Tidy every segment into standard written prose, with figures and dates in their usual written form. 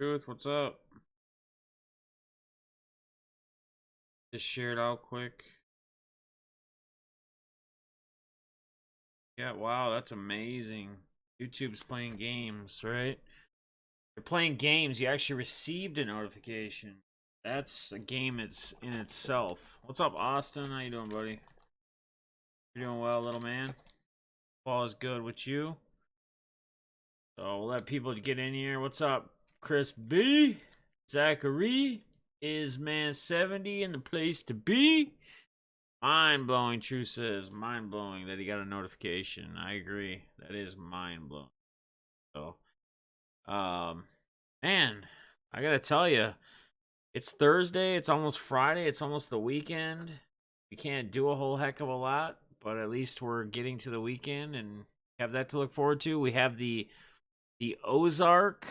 Truth, what's up? Just share it out quick. Yeah, wow, that's amazing. YouTube's playing games, right? You're playing games, you actually received a notification. That's a game it's in itself. What's up, Austin? How you doing, buddy? You doing well, little man? All is good with you. So we'll let people get in here. What's up, Chris B? Zachary is man 70 in the place to be. Mind blowing, True says. Mind blowing that he got a notification. I agree. That is mind blowing. So, man, I gotta tell you, it's Thursday. It's almost Friday. It's almost the weekend. We can't do a whole heck of a lot, but at least we're getting to the weekend and have that to look forward to. We have the Ozark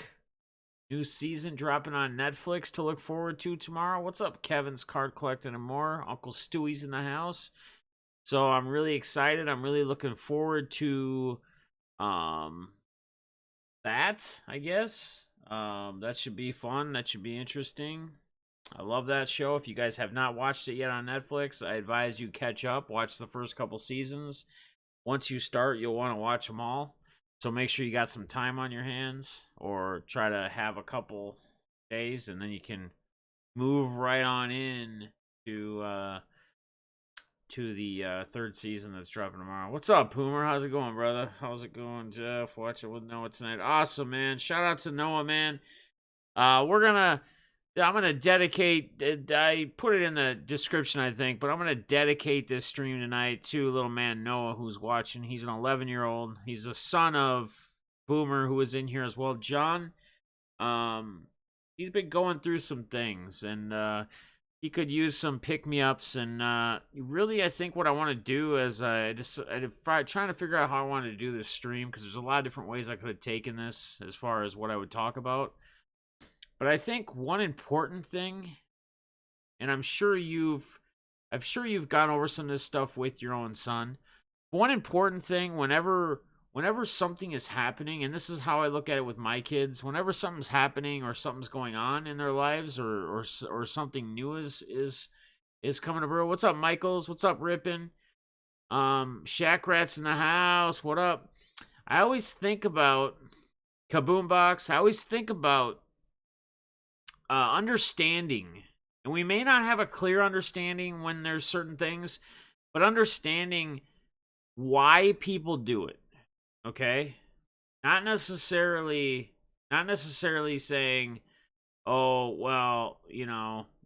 new season dropping on Netflix to look forward to tomorrow. What's up, Kevin's Card Collecting and More? Uncle Stewie's in the house. So I'm really excited. I'm really looking forward to that, I guess. That should be fun. That should be interesting. I love that show. If you guys have not watched it yet on Netflix, I advise you catch up. Watch the first couple seasons. Once you start, you'll want to watch them all. So make sure you got some time on your hands, or try to have a couple days, and then you can move right on in to the third season that's dropping tomorrow. What's up, Poomer? How's it going, brother? How's it going, Jeff? Watch it with Noah tonight. Awesome, man. Shout out to Noah, man. I'm gonna dedicate. I put it in the description, I think, but I'm gonna dedicate this stream tonight to little man Noah, who's watching. He's an 11-year-old. He's the son of Boomer, who was in here as well. John, he's been going through some things, and he could use some pick-me-ups. And really, I think what I want to do is I'm trying to figure out how I want to do this stream, because there's a lot of different ways I could have taken this as far as what I would talk about. But I think one important thing, and I'm sure you've gone over some of this stuff with your own son. One important thing, whenever something is happening, and this is how I look at it with my kids, whenever something's happening or something's going on in their lives, or something new is coming to brew. What's up, Michaels? What's up, Rippin'? Shack Rat's in the house. What up? I always think about Kaboom Box. I always think about understanding, and we may not have a clear understanding when there's certain things, but understanding why people do it. Okay, not necessarily saying, oh well,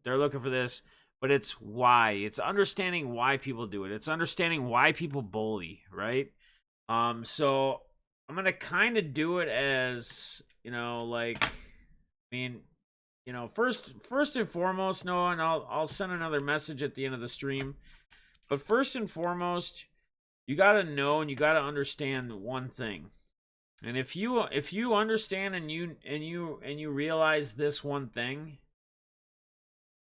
they're looking for this, but it's why. It's understanding why people do it. It's understanding why people bully, right? So I'm gonna kind of do it as, first and foremost, Noah, and I'll send another message at the end of the stream. But first and foremost, you gotta know and you gotta understand one thing. And if you understand and you realize this one thing,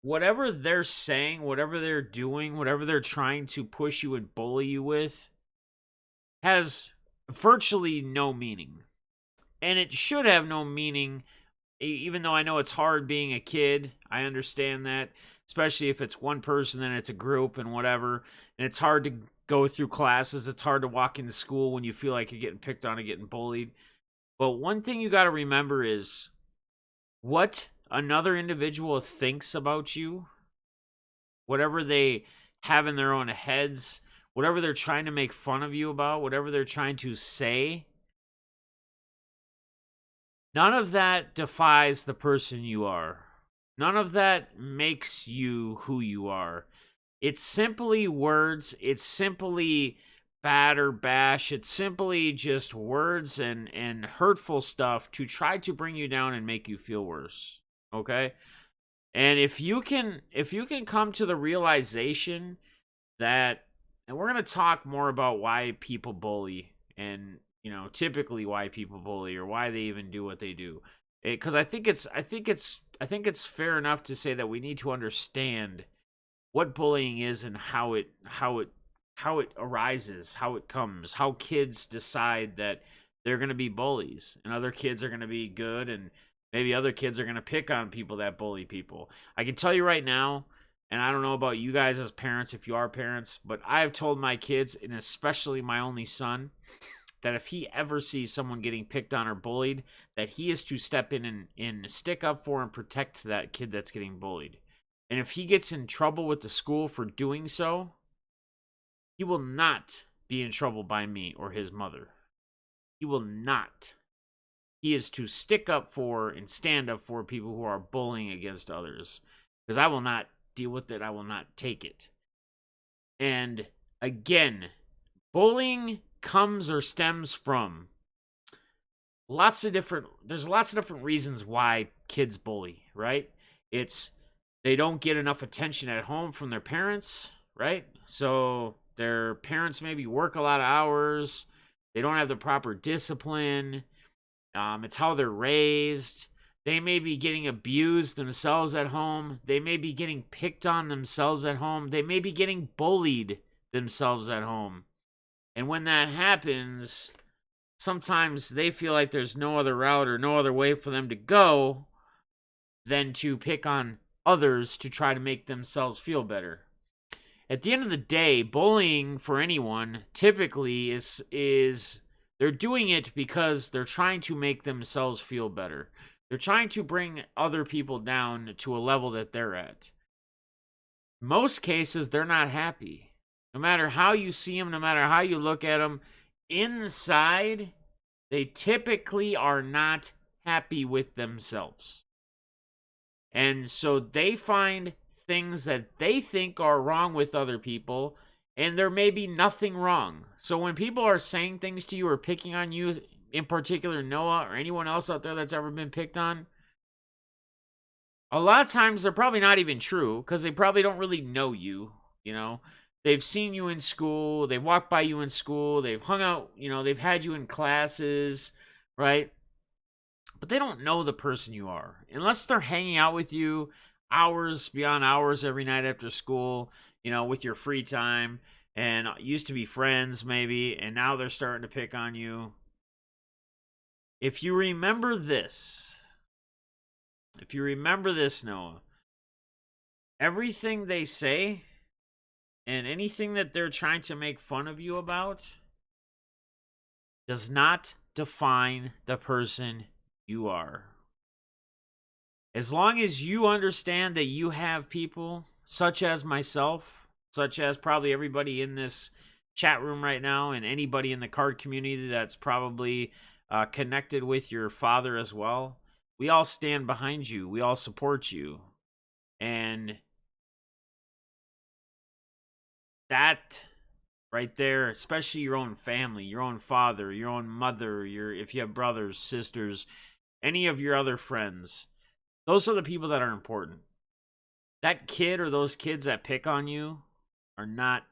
whatever they're saying, whatever they're doing, whatever they're trying to push you and bully you with, has virtually no meaning. And it should have no meaning. Even though I know it's hard being a kid, I understand that, especially if it's one person and it's a group and whatever, and it's hard to go through classes, it's hard to walk into school when you feel like you're getting picked on and getting bullied. But one thing you got to remember is what another individual thinks about you, whatever they have in their own heads, whatever they're trying to make fun of you about, whatever they're trying to say, none of that defies the person you are. None of that makes you who you are. It's simply words. It's simply batter bash. It's simply just words and hurtful stuff to try to bring you down and make you feel worse. Okay? And if you can come to the realization that, and we're going to talk more about why people bully, and typically why people bully, or why they even do what they do, because I think it's fair enough to say that we need to understand what bullying is and how it arises, how it comes, how kids decide that they're going to be bullies and other kids are going to be good, and Maybe other kids are going to pick on people that bully people. I can tell you right now, and I don't know about you guys as parents, if you are parents, but I've told my kids, and especially my only son, that if he ever sees someone getting picked on or bullied, that he is to step in and stick up for and protect that kid that's getting bullied. And if he gets in trouble with the school for doing so, he will not be in trouble by me or his mother. He will not. He is to stick up for and stand up for people who are bullying against others. Because I will not deal with it. I will not take it. And again, bullying comes or stems from there's lots of different reasons why kids bully, right? It's they don't get enough attention at home from their parents, right? So their parents maybe work a lot of hours. They don't have the proper discipline. It's how they're raised. They may be getting abused themselves at home. They may be getting picked on themselves at home. They may be getting bullied themselves at home. And when that happens, sometimes they feel like there's no other route or no other way for them to go than to pick on others to try to make themselves feel better. At the end of the day, bullying for anyone typically is they're doing it because they're trying to make themselves feel better. They're trying to bring other people down to a level that they're at. Most cases, they're not happy. No matter how you see them, no matter how you look at them, inside, they typically are not happy with themselves. And so they find things that they think are wrong with other people, and there may be nothing wrong. So when people are saying things to you or picking on you, in particular Noah or anyone else out there that's ever been picked on, a lot of times they're probably not even true because they probably don't really know you, you know. They've seen you in school, they've walked by you in school, they've hung out, you know, they've had you in classes, right? But they don't know the person you are. Unless they're hanging out with you hours beyond hours every night after school, you know, with your free time, and used to be friends maybe, and now they're starting to pick on you. If you remember this, Noah, everything they say and anything that they're trying to make fun of you about does not define the person you are. As long as you understand that you have people such as myself, such as probably everybody in this chat room right now, and anybody in the card community that's probably connected with your father as well, we all stand behind you. We all support you. And that right there, especially your own family, your own father, your own mother, if you have brothers, sisters, any of your other friends, those are the people that are important. That kid or those kids that pick on you are not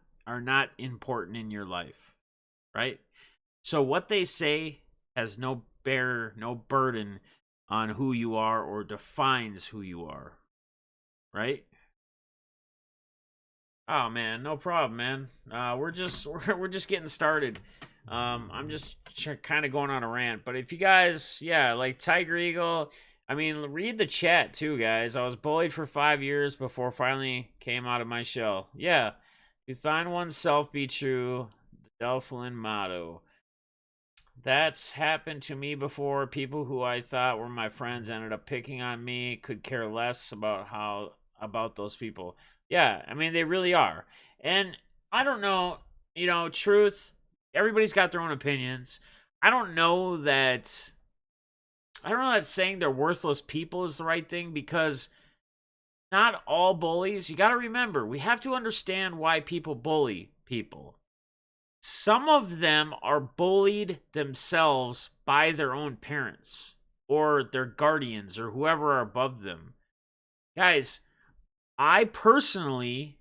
important in your life, right? So what they say has no burden on who you are or defines who you are, right? Oh man, no problem, man. We're just getting started. I'm just kind of going on a rant, but if you guys, yeah, like Tiger Eagle, I mean, read the chat too, guys. I was bullied for 5 years before finally came out of my shell. Yeah, to find oneself be true, the Delphin motto. That's happened to me before. People who I thought were my friends ended up picking on me. Could care less about those people. Yeah, I mean, they really are. And I don't know, you know, truth, everybody's got their own opinions. I don't know that saying they're worthless people is the right thing, because not all bullies, you got to remember, we have to understand why people bully people. Some of them are bullied themselves by their own parents or their guardians or whoever are above them. Guys, I personally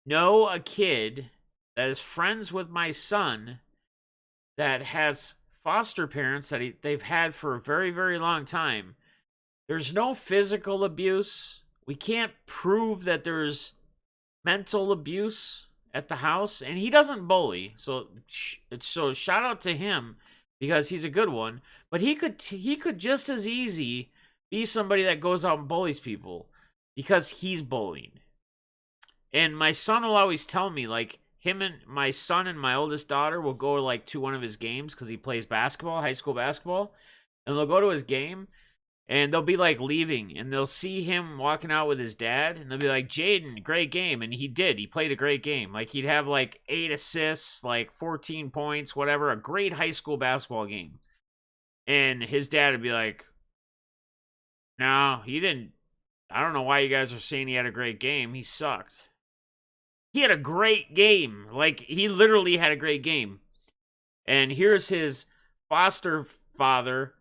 know a kid that is friends with my son that has foster parents that they've had for a very, very long time. There's no physical abuse. We can't prove that there's mental abuse at the house, and he doesn't bully. So shout out to him because he's a good one. But he could just as easy be somebody that goes out and bullies people because he's bullied. And my son will always tell me, like, him and my son and my oldest daughter will go like to one of his games because he plays basketball, high school basketball, and they'll go to his game and they'll be like leaving and they'll see him walking out with his dad and they'll be like, Jaden, great game. And he played a great game. Like, he'd have like 8 assists, like 14 points, whatever, a great high school basketball game. And his dad would be like, no, he didn't. I don't know why you guys are saying he had a great game. He sucked. He had a great game. Like, he literally had a great game. And here's his foster father,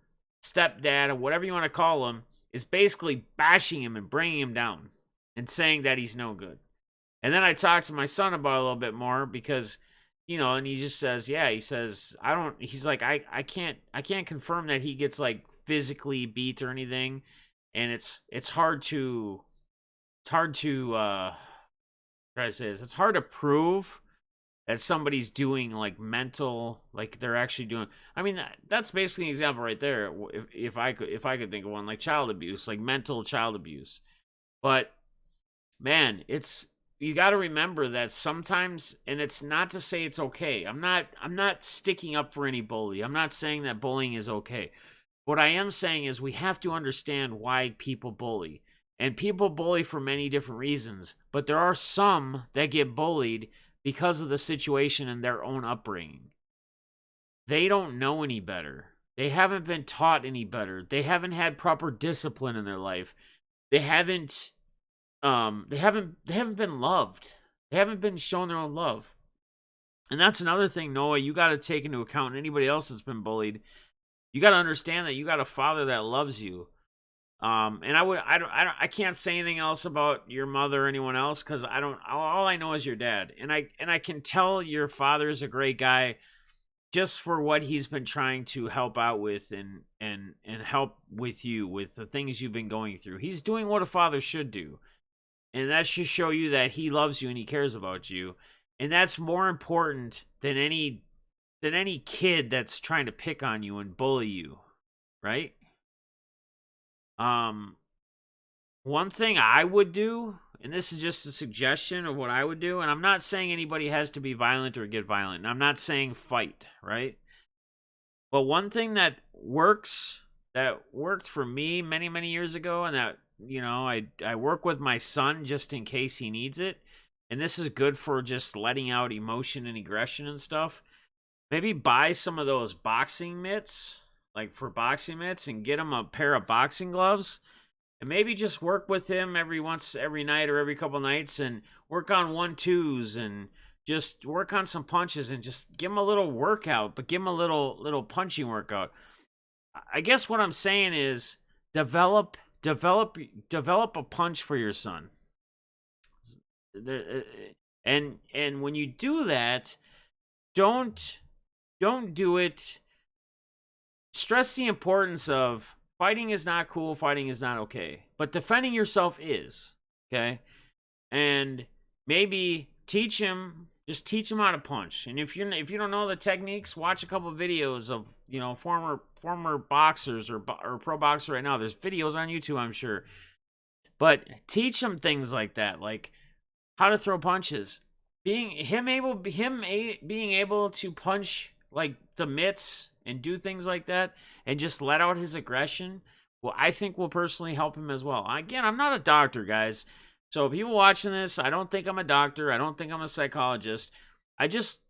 stepdad, or whatever you want to call him, is basically bashing him and bringing him down and saying that he's no good. And then I talked to my son about it a little bit more because, you know, and he just says, yeah, he says, he's like, I can't confirm that he gets like physically beat or anything. And it's hard to try to say this. It's hard to prove that somebody's doing like mental, like they're actually doing. I mean, that's basically an example right there. If I could think of one, like child abuse, like mental child abuse. But man, you got to remember that sometimes, and it's not to say it's okay. I'm not sticking up for any bully. I'm not saying that bullying is okay. What I am saying is we have to understand why people bully. And people bully for many different reasons, but there are some that get bullied because of the situation and their own upbringing. They don't know any better. They haven't been taught any better. They haven't had proper discipline in their life. They haven't been loved. They haven't been shown their own love. And that's another thing, Noah, you got to take into account. Anybody else that's been bullied, you got to understand that you got a father that loves you. And I can't say anything else about your mother or anyone else because all I know is your dad. And I can tell your father is a great guy just for what he's been trying to help out with and help with you with the things you've been going through. He's doing what a father should do. And that should show you that he loves you and he cares about you. And that's more important than any kid that's trying to pick on you and bully you, right? One thing I would do, and this is just a suggestion of what I would do, and I'm not saying anybody has to be violent or get violent, and I'm not saying fight, right? But one thing that worked for me many, many years ago, and that, you know, I work with my son just in case he needs it, and this is good for just letting out emotion and aggression and stuff. Maybe buy some of those boxing mitts, like for boxing mitts, and get him a pair of boxing gloves. And maybe just work with him every night or every couple nights and work on 1-2s and just work on some punches and just give him a little workout, but give him a little punching workout. I guess what I'm saying is develop a punch for your son. And when you do that, don't do it. Stress the importance of fighting is not cool, fighting is not okay. But defending yourself is, okay? And maybe teach him how to punch. And if you don't know the techniques, watch a couple of videos of, you know, former boxers or pro boxer right now. There's videos on YouTube, I'm sure. But teach him things like that, like how to throw punches. Being able to punch like the mitts and do things like that and just let out his aggression, well, I think will personally help him as well. Again, I'm not a doctor, guys. So people watching this, I don't think I'm a doctor. I don't think I'm a psychologist. I just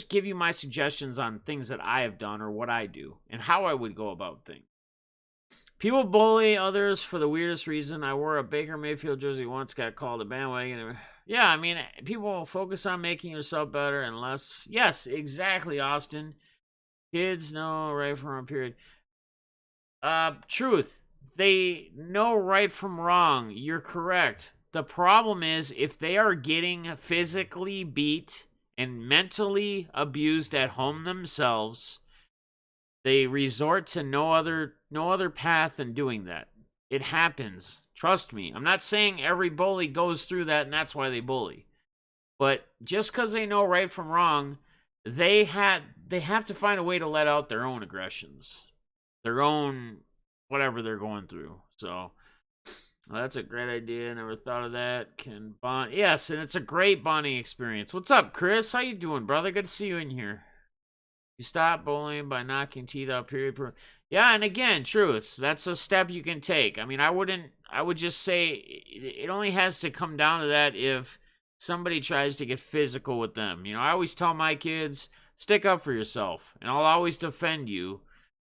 give you my suggestions on things that I have done or what I do and how I would go about things. People bully others for the weirdest reason. I wore a Baker Mayfield jersey once, got called a bandwagon. Yeah, I mean, people focus on making yourself better and less. Yes, exactly, Austin. Kids know right from wrong, period. Truth. They know right from wrong. You're correct. The problem is if they are getting physically beat and mentally abused at home themselves, they resort to no other path than doing that. It happens. Trust me. I'm not saying every bully goes through that and that's why they bully. But just because they know right from wrong, they have to find a way to let out their own aggressions, their own whatever they're going through. So well, that's a great idea. Never thought of that. Can bond? Yes, and it's a great bonding experience. What's up, Chris? How you doing, brother? Good to see you in here. You stop bullying by knocking teeth out. Period. Yeah, and again, truth. That's a step you can take. I mean, I would just say it only has to come down to that if somebody tries to get physical with them. You know, I always tell my kids, stick up for yourself, and I'll always defend you,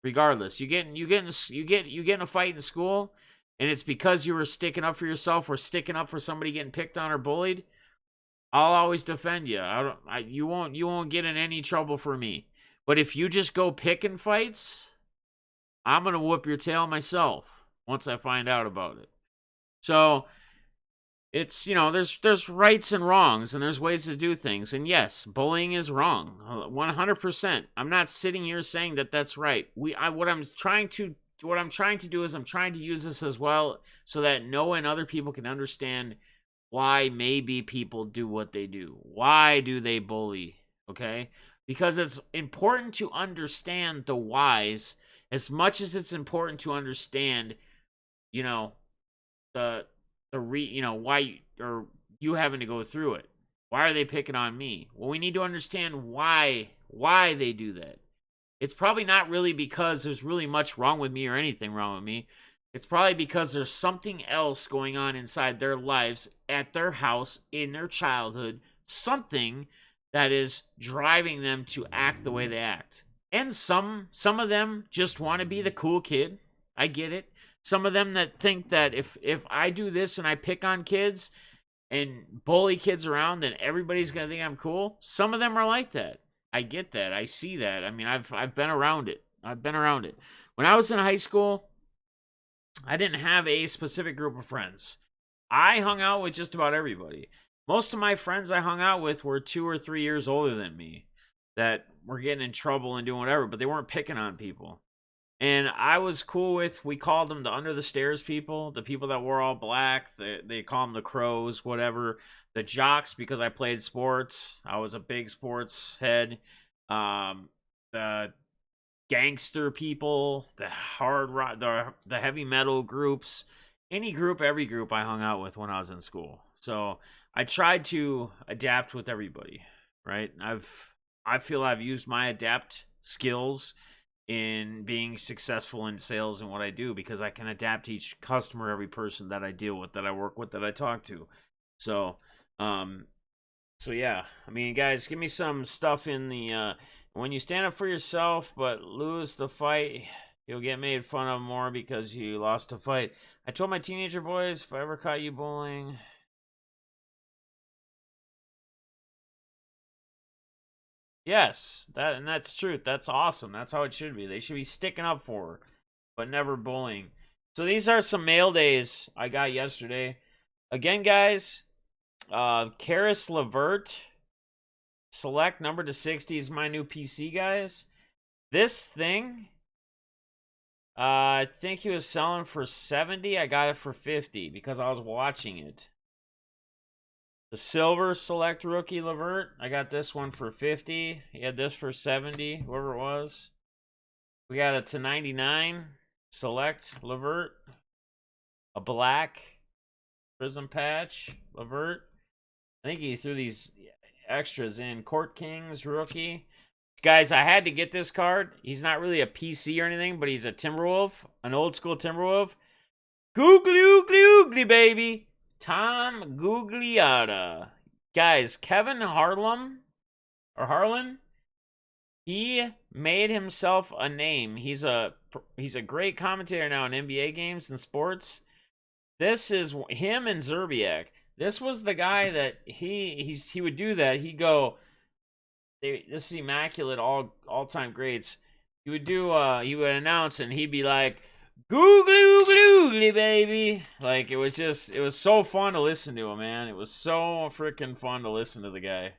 regardless. You get in a fight in school, and it's because you were sticking up for yourself or sticking up for somebody getting picked on or bullied. I'll always defend you. You won't get in any trouble for me. But if you just go picking fights, I'm going to whoop your tail myself once I find out about it. So it's, there's rights and wrongs and there's ways to do things. And yes, bullying is wrong. 100%. I'm not sitting here saying that that's right. What I'm trying to do is I'm trying to use this as well so that Noah and other people can understand why maybe people do what they do. Why do they bully? Okay? Because it's important to understand the whys as much as it's important to understand, why you having to go through it. Why are they picking on me? Well, we need to understand why they do that. It's probably not really because there's really much wrong with me or anything wrong with me. It's probably because there's something else going on inside their lives, at their house, in their childhood, something that is driving them to act the way they act. And some of them just want to be the cool kid. I get it. Some of them that think that if I do this and I pick on kids and bully kids around, then everybody's going to think I'm cool. Some of them are like that. I get that. I see that. I mean, I've been around it. When I was in high school, I didn't have a specific group of friends. I hung out with just about everybody. Most of my friends I hung out with were 2 or 3 years older than me that were getting in trouble and doing whatever, but they weren't picking on people. And I was cool with, we called them the under the stairs people, the people that wore all black. They call them the crows, whatever. The jocks, because I played sports. I was a big sports head. The gangster people, the hard rock, the heavy metal groups, every group I hung out with when I was in school. So I tried to adapt with everybody, right? I feel I've used my adapt skills in being successful in sales and what I do, because I can adapt to each customer, every person that I deal with, that I work with, that I talk to. So yeah, I mean, guys, give me some stuff in the when you stand up for yourself but lose the fight, you'll get made fun of more because you lost a fight. I told my teenager boys, if I ever caught you bullying. Yes, that's truth. That's awesome. That's how it should be. They should be sticking up for her, but never bullying. So these are some mail days I got yesterday. Again, guys, Karis Levert, select number to 60 is my new PC, guys. This thing, I think he was selling for 70. I got it for 50 because I was watching it. The silver select rookie Levert, I got this one for 50. He had this for 70, whoever it was. We got a to 99 select Levert, a black prism patch Levert. I think he threw these extras in. Court Kings rookie. Guys, I had to get this card. He's not really a PC or anything, but he's a Timberwolf, an old school Timberwolf. Googly oogly oogly, baby. Tom Gugliotta. Guys, Kevin Harlan, he made himself a name. He's a great commentator now in NBA games and sports. This is him and Zerbiak. This was the guy that he would do that. He'd go, this is immaculate all-time greats. He would announce and he'd be like, googly oogly oogly, baby. Like, it was so fun to listen to him, man. It was so freaking fun to listen to the guy.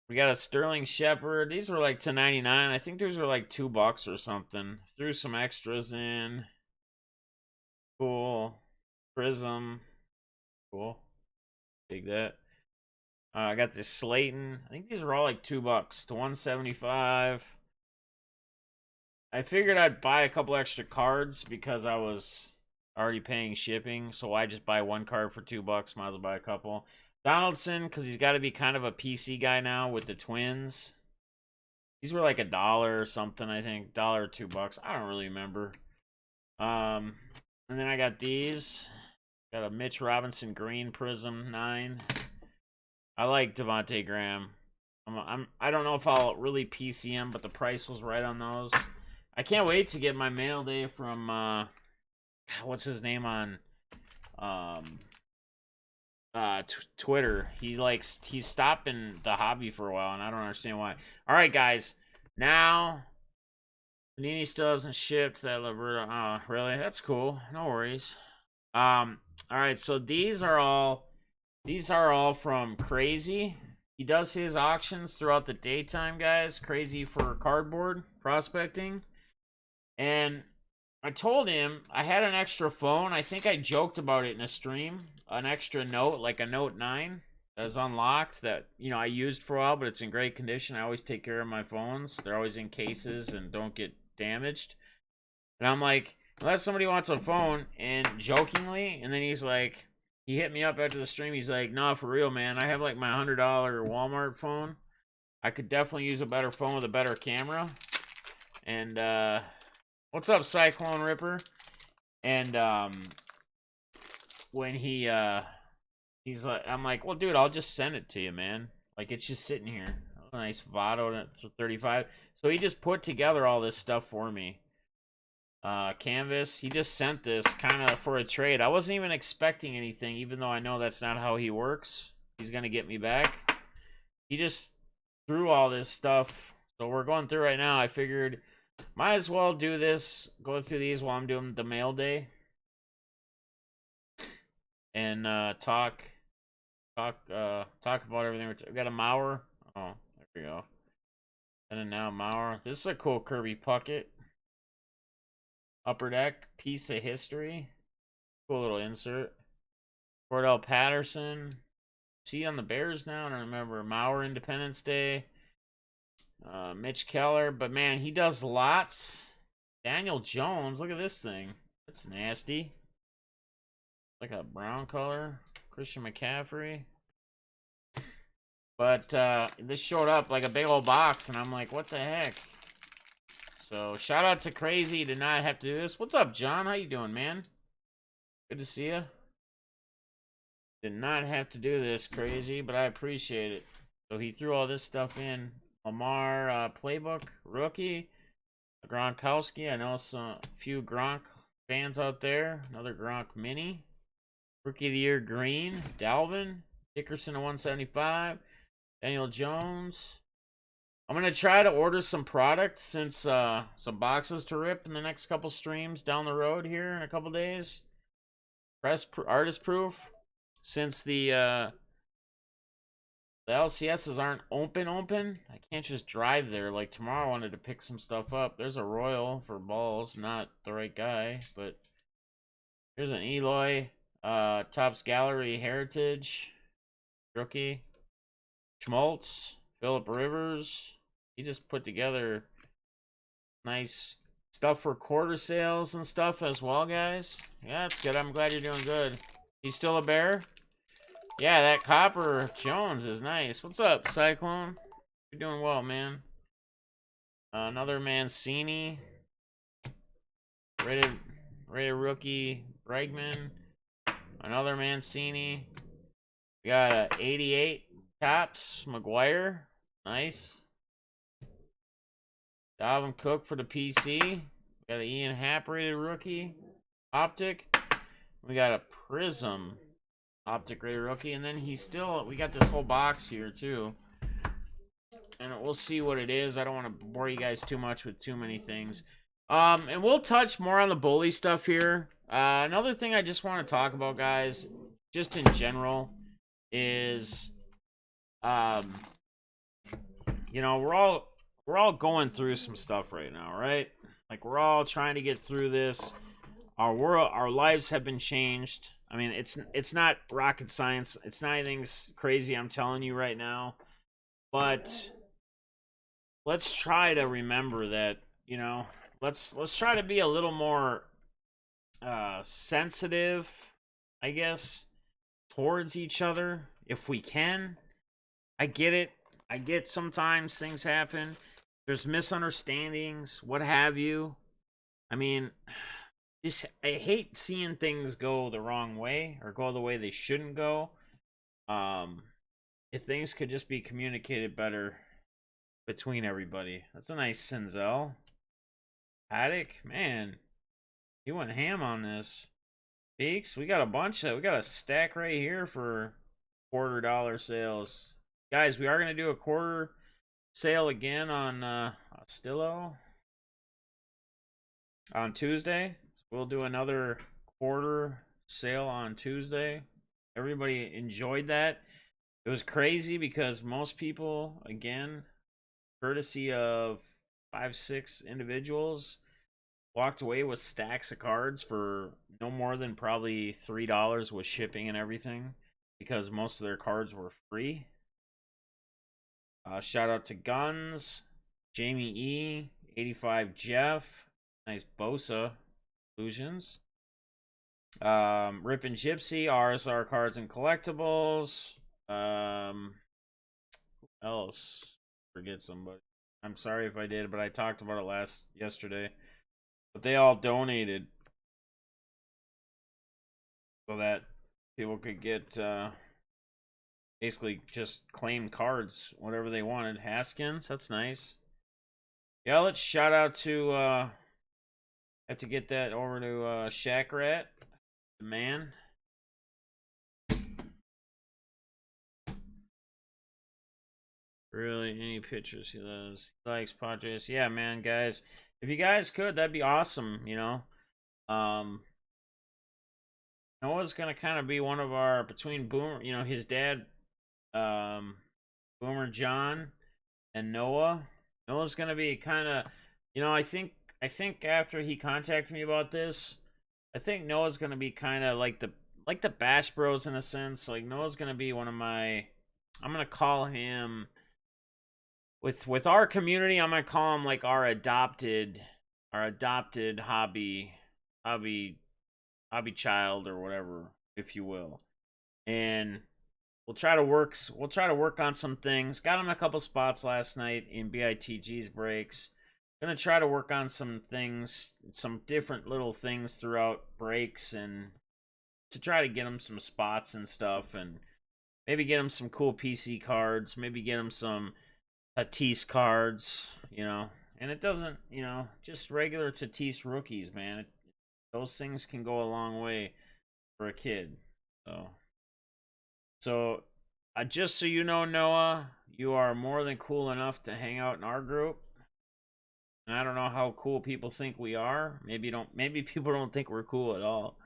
We got a Sterling Shepard. These were like $2.99. I think these were like $2 or something. Threw some extras in. Cool. Prism. Cool. Take that. I got this Slayton. I think these are all like $2 to 175. I figured I'd buy a couple extra cards because I was already paying shipping. So why just buy one card for $2? Might as well buy a couple. Donaldson, because he's got to be kind of a PC guy now with the Twins. These were like $1 or something, I think. $1 or $2. I don't really remember. And then I got these. Got a Mitch Robinson Green Prism 9. I like Devontae Graham. I don't know if I'll really PC him, but the price was right on those. I can't wait to get my mail day from what's his name on Twitter. He's stopping the hobby for a while, and I don't understand why. All right, guys. Now Panini still hasn't shipped that Liberta. Oh, really? That's cool. No worries. All right, so these are all from Krazy. He does his auctions throughout the daytime, guys. Krazy for cardboard prospecting. And I told him I had an extra phone. I think I joked about it in a stream. An extra note, like a Note 9 that is unlocked that, you know, I used for a while, but it's in great condition. I always take care of my phones. They're always in cases and don't get damaged. And I'm like, unless somebody wants a phone, and jokingly, and then he's like, he hit me up after the stream. He's like, "No, for real, man. I have like my $100 Walmart phone. I could definitely use a better phone with a better camera." And what's up, Cyclone Ripper? And when he's like, I'm like, "Well, dude, I'll just send it to you, man. Like, it's just sitting here." Oh, nice Votto 35. So he just put together all this stuff for me. Canvas. He just sent this kind of for a trade. I wasn't even expecting anything, even though I know that's not how he works. He's gonna get me back. He just threw all this stuff. So we're going through right now. I figured might as well do this, go through these while I'm doing the mail day. And talk about everything. We got a Mauer. Oh, there we go. And then now Mauer. This is a cool Kirby Puckett. Upper Deck, piece of history. Cool little insert. Cordell Patterson. See on the Bears now? I don't remember. Mauer Independence Day. Mitch Keller. But man, he does lots. Daniel Jones. Look at this thing. That's nasty. Like a brown color. Christian McCaffrey. But this showed up like a big old box, and I'm like, what the heck? So shout out to Krazy to not have to do this. What's up, John? How you doing, man? Good to see you. Did not have to do this, Krazy, but I appreciate it. So he threw all this stuff in. Lamar playbook rookie. Gronkowski. I know a few Gronk fans out there. Another Gronk mini. Rookie of the year green. Dalvin. Dickerson to 175. Daniel Jones. I'm going to try to order some products since some boxes to rip in the next couple streams down the road here in a couple days. Artist proof. Since the LCSs aren't open, I can't just drive there. Like tomorrow I wanted to pick some stuff up. There's a Royal for balls, not the right guy, but here's an Eloy. Topps Gallery Heritage. Rookie. Schmaltz. Phillip Rivers. He just put together nice stuff for quarter sales and stuff as well, guys. Yeah, it's good. I'm glad you're doing good. He's still a bear? Yeah, that Copper Jones is nice. What's up, Cyclone? You're doing well, man. Another Mancini. Rated rookie Bregman. Another Mancini. We got a 88 Topps McGuire. Nice. Dalvin Cook for the PC. We got an Ian Happ rated rookie. Optic. We got a Prism Optic rated rookie. And then we got this whole box here too. And we'll see what it is. I don't want to bore you guys too much with too many things. And we'll touch more on the bully stuff here. Another thing I just want to talk about, guys, just in general, is you know, we're all going through some stuff right now, right? Like we're all trying to get through this. Our lives have been changed. I mean, it's not rocket science. It's not anything crazy I'm telling you right now. But let's try to remember that, you know, let's try to be a little more sensitive, I guess, towards each other if we can. I get it. I get sometimes things happen. There's misunderstandings, what have you. I mean, just I hate seeing things go the wrong way or go the way they shouldn't go. Um, if things could just be communicated better between everybody. That's a nice Sinzel. Attic, man, you went ham on this. Peaks, we got a bunch of, we got a stack right here for $quarter sales. Guys, we are gonna do a quarter sale again on Ostillo on Tuesday. We'll do another quarter sale on Tuesday. Everybody enjoyed that. It was crazy because most people, again, courtesy of 5-6 individuals, walked away with stacks of cards for no more than probably $3 with shipping and everything because most of their cards were free. Shout out to Guns, Jamie E, 85 Jeff, nice Bosa illusions. Rip and Gypsy, RSR cards and collectibles. Who else? Forget somebody. I'm sorry if I did, but I talked about it yesterday. But they all donated so that people could get basically just claim cards, whatever they wanted. Haskins, that's nice. Yeah, let's shout out to have to get that over to Shack Rat, the man. Really, any pictures he loves. He likes Padres. Yeah, man, guys. If you guys could, that'd be awesome, you know. Noah's gonna kind of be one of our, between Boomer, you know, his dad, Boomer John, and Noah. Noah's gonna be kind of, you know, I think after he contacted me about this, I think Noah's gonna be kind of like the Bash Bros in a sense. Like Noah's gonna be one of my, I'm gonna call him, with our community, I'm gonna call him like our adopted hobby child or whatever, if you will. And we'll try to work on some things. Got him a couple spots last night in BITG's breaks. Gonna try to work on some things, some different little things throughout breaks, and to try to get him some spots and stuff, and maybe get him some cool PC cards, maybe get him some Tatis cards, you know. And it doesn't, you know, just regular Tatis rookies, man. Those things can go a long way for a kid. So just so you know, Noah, you are more than cool enough to hang out in our group. And I don't know how cool people think we are. Maybe people don't think we're cool at all.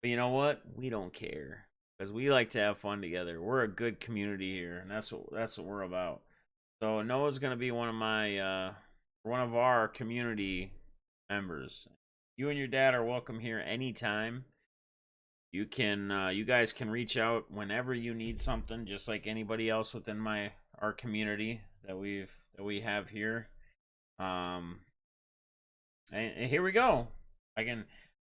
But you know what? We don't care, because we like to have fun together. We're a good community here, and that's what we're about. So Noah's gonna be one of our community members. You and your dad are welcome here anytime. You guys can reach out whenever you need something, just like anybody else within our community that we have here. And here we go. I can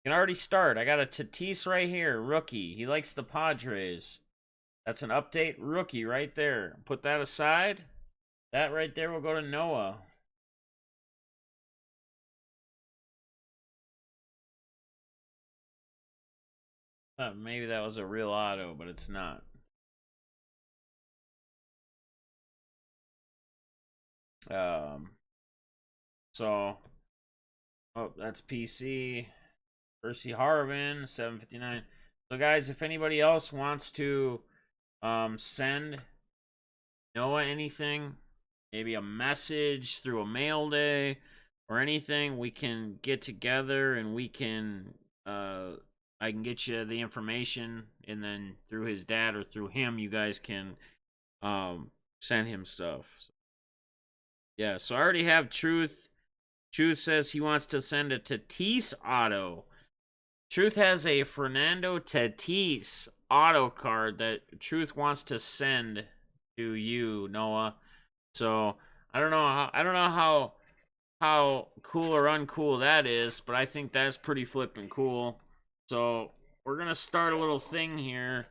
already start. I got a Tatis right here, rookie. He likes the Padres. That's an update rookie right there. Put that aside. That right there will go to Noah. Maybe that was a real auto, but it's not. So, oh, that's PC. Percy Harvin, 759. So, guys, if anybody else wants to send Noah anything, maybe a message through a mail day or anything, we can get together and we can I can get you the information, and then through his dad or through him, you guys can send him stuff. Yeah, so I already have Truth. Truth says he wants to send a Tatis auto. Truth has a Fernando Tatis auto card that Truth wants to send to you, Noah. So I don't know how cool or uncool that is, but I think that's pretty flippin' cool. So we're gonna start a little thing here,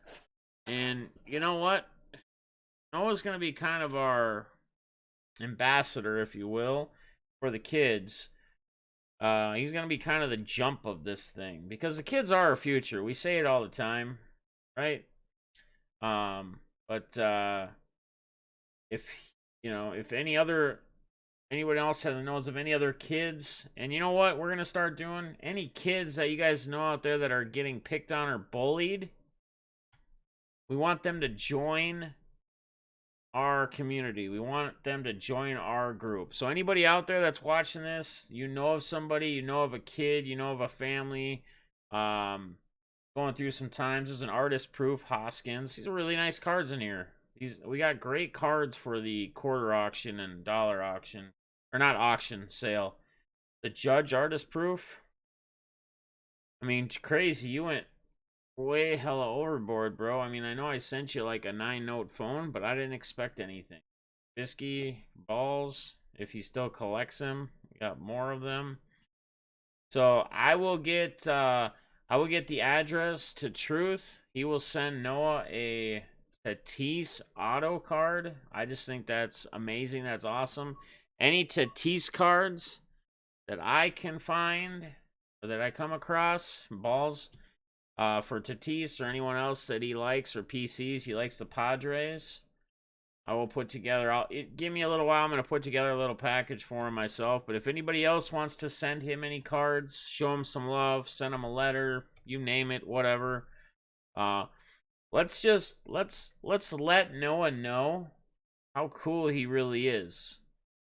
and you know what? Noah's gonna be kind of our ambassador, if you will, for the kids. He's gonna be kind of the jump of this thing because the kids are our future. We say it all the time, right? But if if anyone else knows of any other kids, and you know what, we're gonna start doing any kids that you guys know out there that are getting picked on or bullied. We want them to join our community. We want them to join our group. So anybody out there that's watching this, you know of somebody, you know of a kid, you know of a family, going through some times. There's an artist proof Hoskins. These are really nice cards in here. We got great cards for the quarter auction and dollar auction, or not auction, sale. The Judge artist proof. I mean, Krazy, you went way hella overboard, bro. I mean, I know I sent you like a 9-note phone, but I didn't expect anything. Bisky balls, if he still collects them, we got more of them. So I will get the address to Truth. He will send Noah a Tatis auto card. I just think that's amazing. That's awesome. Any Tatis cards that I can find or that I come across, balls, for Tatis or anyone else that he likes, or PCs, he likes the Padres, I will put together. Give me a little while. I'm gonna put together a little package for him myself. But if anybody else wants to send him any cards, show him some love, send him a letter, you name it, whatever. Let's let Noah know how cool he really is.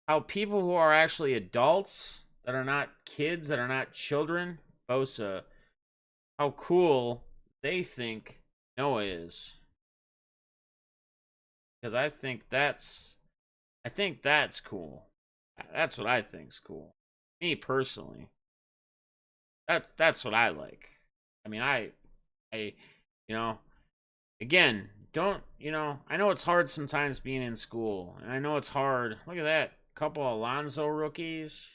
How people who are actually adults, that are not kids, that are not children, Bosa, how cool they think Noah is. Because I think that's cool. That's what I think's cool. Me personally. That's what I like. I mean, I again, don't, I know it's hard sometimes being in school. And I know it's hard. Look at that. Couple Alonso rookies.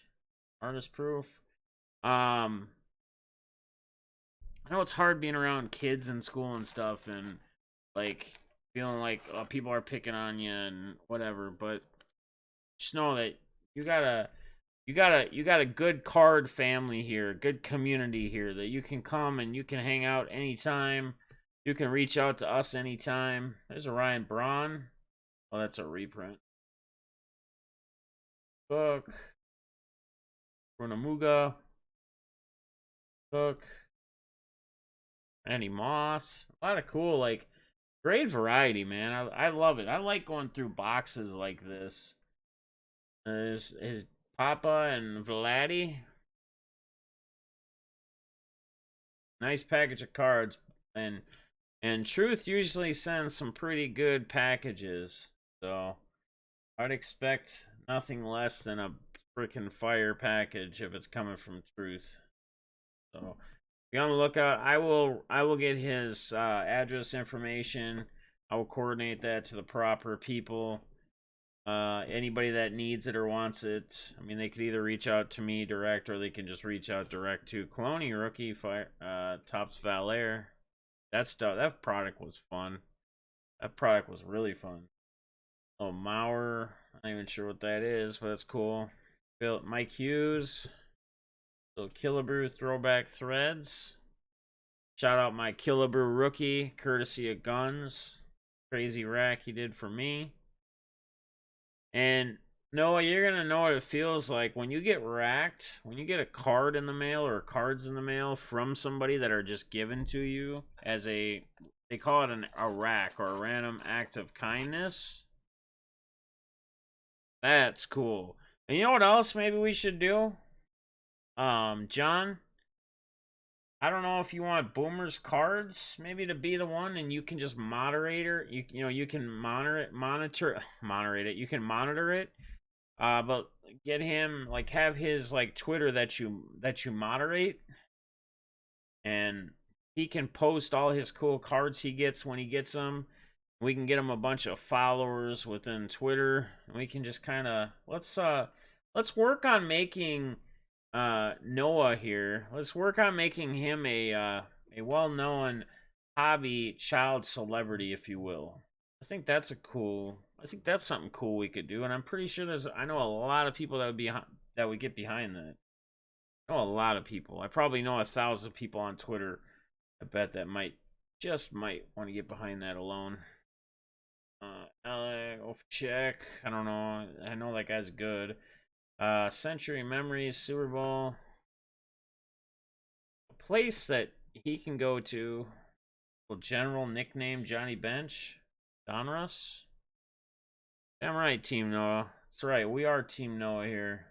Artist proof. I know it's hard being around kids in school and stuff, and like feeling like people are picking on you and whatever, but just know that you got a good card family here, good community here, that you can come and you can hang out anytime. You can reach out to us anytime. There's a Ryan Braun. Oh, that's a reprint. Book. Runamuga. Book. Randy Moss. A lot of cool, like, great variety, man. I love it. I like going through boxes like this. His Papa and Vladdy. Nice package of cards. And Truth usually sends some pretty good packages. So I'd expect nothing less than a freaking fire package if it's coming from Truth. So be on the lookout. I will get his address information. I will coordinate that to the proper people. Anybody that needs it or wants it, I mean, they could either reach out to me direct, or they can just reach out direct to Cloney Rookie, Tops Valair. That product was fun. That product was really fun. Oh, Mauer. I'm not even sure what that is, but it's cool. Mike Hughes. Little Killabrew throwback threads. Shout out my Killabrew rookie, courtesy of Guns. Crazy rack he did for me. And Noah, you're going to know what it feels like when you get racked, when you get a card in the mail or cards in the mail from somebody that are just given to you as they call it a rack, or a random act of kindness. That's cool. And you know what else maybe we should do? John, I don't know if you want Boomer's cards maybe to be the one, and you can just moderate it. You can monitor it. You can monitor it. But get him, like, have his like Twitter that you moderate, and he can post all his cool cards he gets when he gets them. We can get him a bunch of followers within Twitter. And we can just kind of let's work on making Noah here. Let's work on making him a well-known hobby child celebrity, if you will. I think that's something cool we could do, and I'm pretty sure I know a lot of people that would get behind that. I know a lot of people. I probably know 1,000 people on Twitter. I bet that might want to get behind that alone. Check. I don't know. I know that guy's good. Century Memories, Super Bowl. A place that he can go to. Well, general nickname Johnny Bench. Donruss. Damn right, Team Noah. That's right. We are Team Noah here.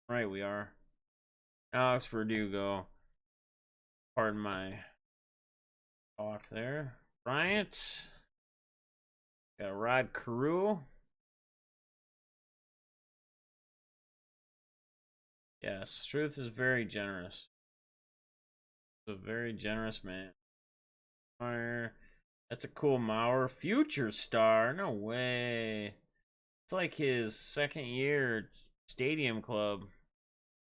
Right, we are. Alex Verdugo. Pardon my talk there. Bryant. Got Rod Carew. Yes, Truth is very generous. A very generous man. That's a cool Mauer. Future star. No way. It's like his second year stadium club.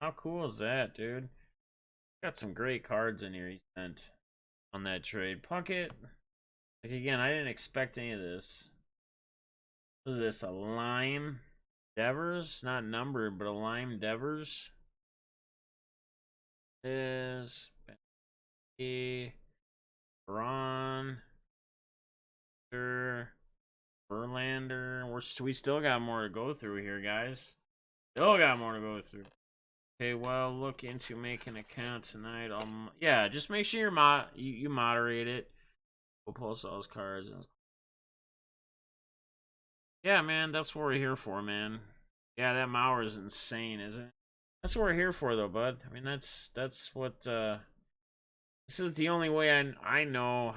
How cool is that, dude? Got some great cards in here he sent on that trade. Puckett. Like, again, I didn't expect any of this. What is this? A Lime Devers? Not numbered, but a Lime Devers. Is Ron Verlander. We still got more to go through here, guys. Still got more to go through. Okay, well, look into making an account tonight. Yeah, just make sure you moderate it. We'll post all those cards. Yeah, man, that's what we're here for, man. Yeah, that Mauer is insane, isn't it? That's what we're here for, though, bud. I mean, that's what. This is the only way I know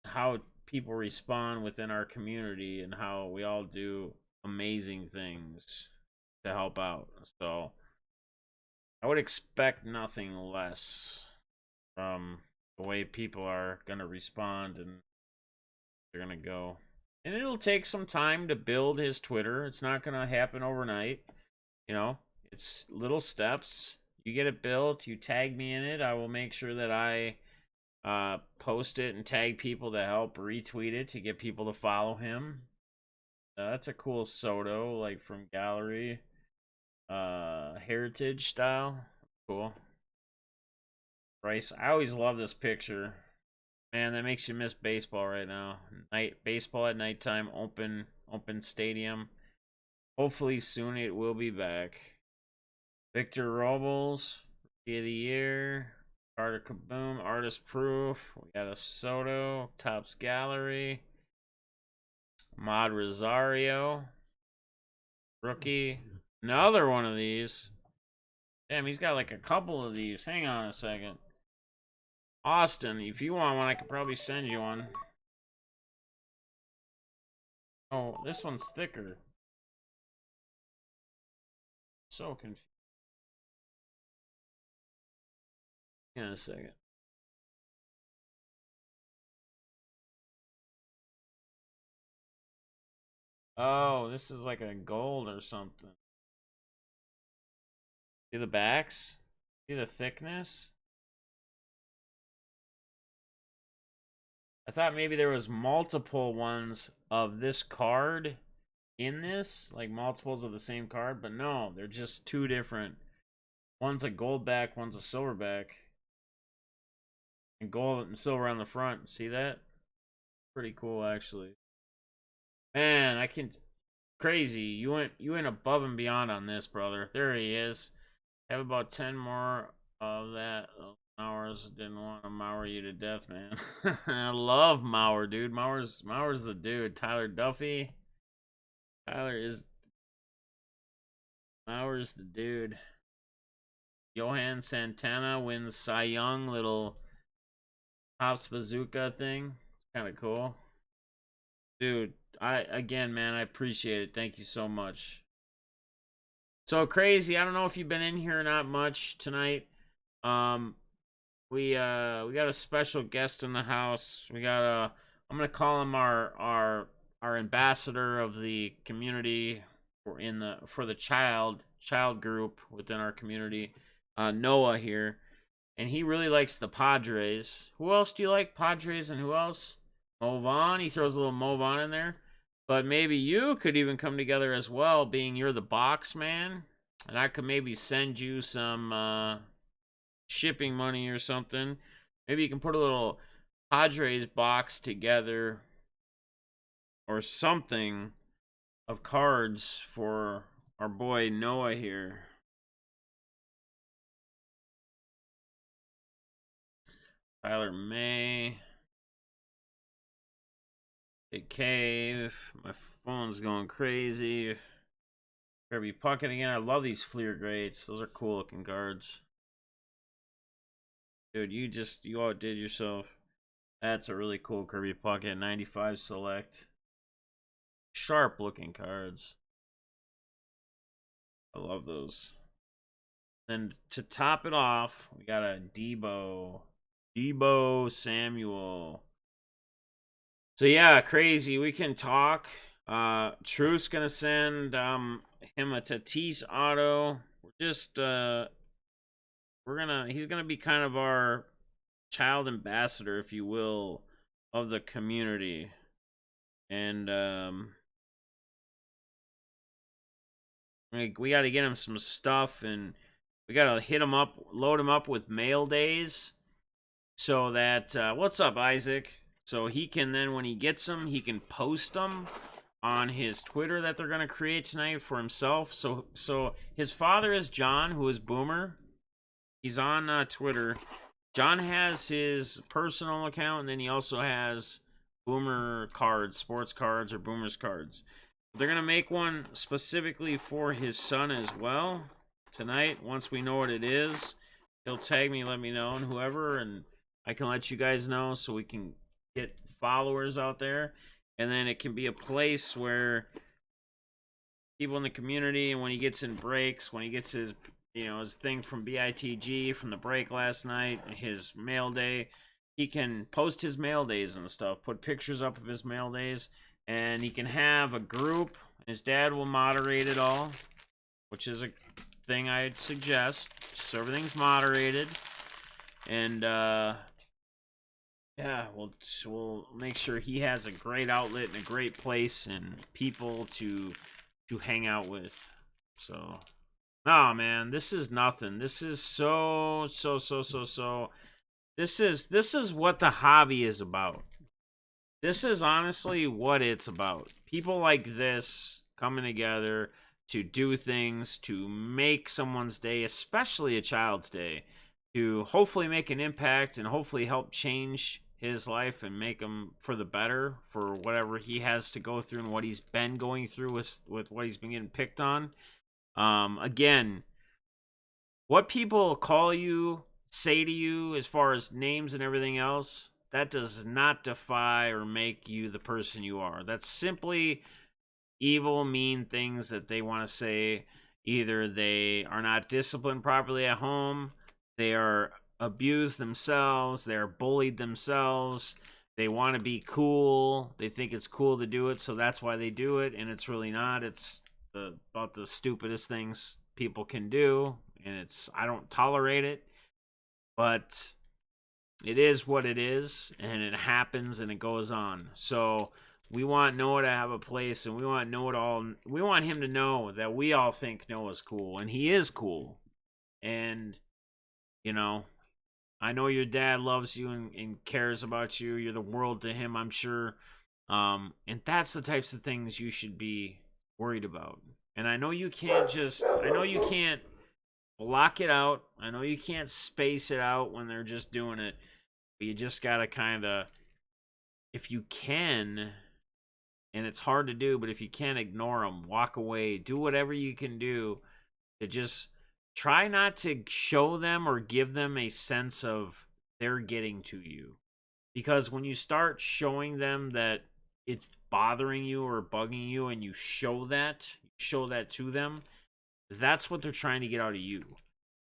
how people respond within our community and how we all do amazing things to help out. So I would expect nothing less from the way people are gonna respond and they're gonna go. And it'll take some time to build his Twitter. It's not gonna happen overnight. You know, it's little steps. You get it built, you tag me in it, I will make sure that I post it and tag people to help retweet it to get people to follow him. That's a cool Soto, like from gallery. Heritage style. Cool. Bryce, I always love this picture. Man, that makes you miss baseball right now. Baseball at nighttime, open stadium. Hopefully soon it will be back. Victor Robles, Rookie of the Year. Carter Kaboom, Artist Proof. We got a Soto, Topps Gallery. Mod Rosario. Rookie. Another one of these. Damn, he's got like a couple of these. Hang on a second. Austin, if you want one, I could probably send you one. Oh, this one's thicker. So confused. Hang on a second. Oh, this is like a gold or something. See the backs? See the thickness? I thought maybe there was multiple ones of this card in this, like multiples of the same card, but no, they're just two different. One's a gold back, one's a silver back. And gold and silver on the front. See that? Pretty cool, actually. Man, Krazy. You went above and beyond on this, brother. There he is. Have about 10 more of that. Mauer's didn't want to Mauer you to death, man. I love Mauer, dude. Mauer's the dude. Tyler Duffy. Mauer's the dude. Johan Santana wins Cy Young, little Hops Bazooka thing. Kind of cool. Dude, again, man, I appreciate it. Thank you so much. So Krazy, I don't know if you've been in here or not much tonight. we got a special guest in the house. We got a I'm gonna call him our ambassador of the community for the child group within our community. Noah here, and he really likes the Padres. Who else do you like? Padres and who else? Movan. He throws a little Movan in there. But maybe you could even come together as well, being you're the box man, and I could maybe send you some shipping money or something. Maybe you can put a little Padres box together or something of cards for our boy Noah here. Tyler May. Big Cave. My phone's going crazy. Kirby Puckett again. I love these Fleer Greats. Those are cool looking cards. Dude, you outdid yourself. That's a really cool Kirby Puckett 95 select. Sharp looking cards. I love those. Then to top it off, we got a Debo Samuel. So yeah, Krazy. We can talk. Truth's gonna send him a Tatis auto. He's gonna be kind of our child ambassador, if you will, of the community. And we got to get him some stuff, and we got to load him up with mail days, so that what's up, Isaac? So he can then, when he gets them, he can post them on his Twitter that they're gonna create tonight for himself. So his father is John, who is Boomer. He's on Twitter. John has his personal account, and then he also has Boomer cards, sports cards, or Boomer's cards. They're gonna make one specifically for his son as well tonight. Once we know what it is, he'll tag me, let me know, and whoever, and I can let you guys know so we can get followers out there. And then it can be a place where people in the community, and when he gets in breaks, when he gets his his thing from BITG from the break last night, his mail day, he can post his mail days and stuff, put pictures up of his mail days, and he can have a group. His dad will moderate it all, which is a thing I'd suggest, so everything's moderated. And yeah, we'll make sure he has a great outlet and a great place and people to hang out with. So, nah, man, this is nothing. This is so. This is what the hobby is about. This is honestly what it's about. People like this coming together to do things, to make someone's day, especially a child's day, to hopefully make an impact and hopefully help change his life and make him for the better for whatever he has to go through and what he's been going through with what he's been getting picked on. Again, what people call you, say to you as far as names and everything else, that does not defy or make you the person you are. That's simply evil, mean things that they want to say. Either they are not disciplined properly at home, they are abused themselves, they're bullied themselves, they want to be cool, they think it's cool to do it, so that's why they do it, and it's really not. It's about the stupidest things people can do, and I don't tolerate it, but it is what it is, and it happens, and it goes on. So we want Noah to have a place, and we want him to know that we all think Noah's cool, and he is cool. And I know your dad loves you and cares about you. You're the world to him, I'm sure. And that's the types of things you should be worried about. And I know you can't block it out. I know you can't space it out when they're just doing it. But you just gotta kind of, if you can, and it's hard to do, but if you can, ignore them, walk away, do whatever you can do to just try not to show them or give them a sense of they're getting to you. Because when you start showing them that it's bothering you or bugging you, and you show that to them, that's what they're trying to get out of you.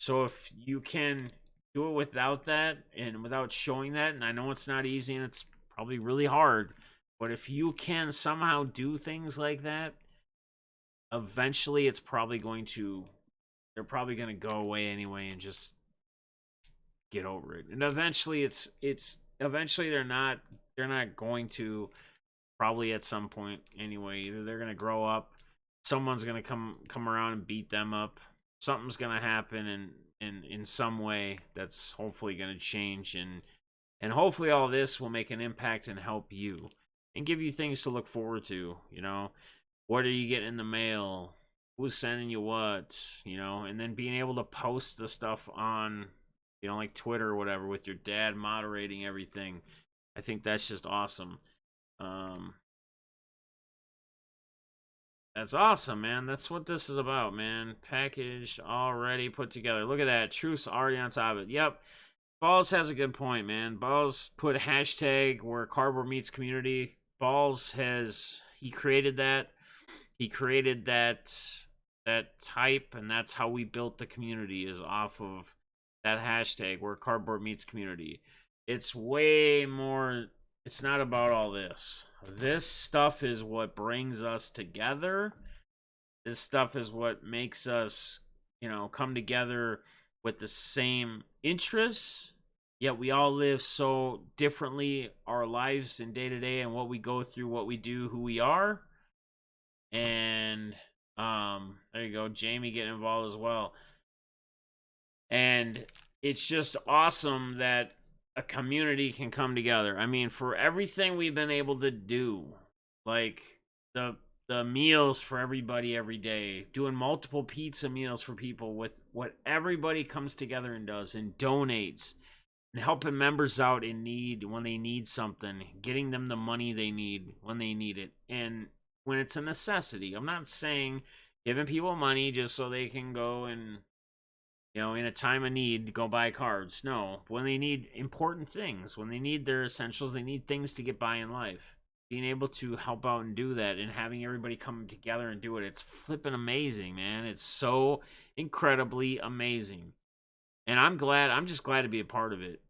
So if you can do it without that and without showing that. And I know it's not easy and it's probably really hard, but if you can somehow do things like that, eventually it's probably going to, they're probably going to go away anyway and just get over it. And eventually eventually they're not going to, probably at some point anyway. Either they're going to grow up, someone's going to come around and beat them up. Something's going to happen and in some way that's hopefully going to change, and hopefully all this will make an impact and help you and give you things to look forward to, you know. What are you getting in the mail? Who's sending you what? You know, and then being able to post the stuff on, you know, like Twitter or whatever, with your dad moderating everything. I think that's just awesome. Um, that's awesome, man. That's what this is about, man. Packaged, already put together. Look at that. Truce already on top of it. Yep. Balls has a good point, man. Balls put hashtag where cardboard meets community. Balls has, he created that. He created that type, and that's how we built the community, is off of that hashtag where cardboard meets community. It's way more, it's not about all this. This stuff is what brings us together. This stuff is what makes us, you know, come together with the same interests. Yet we all live so differently, our lives in day to day and what we go through, what we do, who we are. And there you go, Jamie getting involved as well. And it's just awesome that a community can come together. I mean, for everything we've been able to do, like the meals for everybody every day, doing multiple pizza meals for people, with what everybody comes together and does and donates, and helping members out in need when they need something, getting them the money they need when they need it, and when it's a necessity. I'm not saying giving people money just so they can go and, you know, in a time of need, go buy cards. No, when they need important things, when they need their essentials, they need things to get by in life. Being able to help out and do that, and having everybody come together and do it, it's flipping amazing, man. It's so incredibly amazing. And I'm just glad to be a part of it.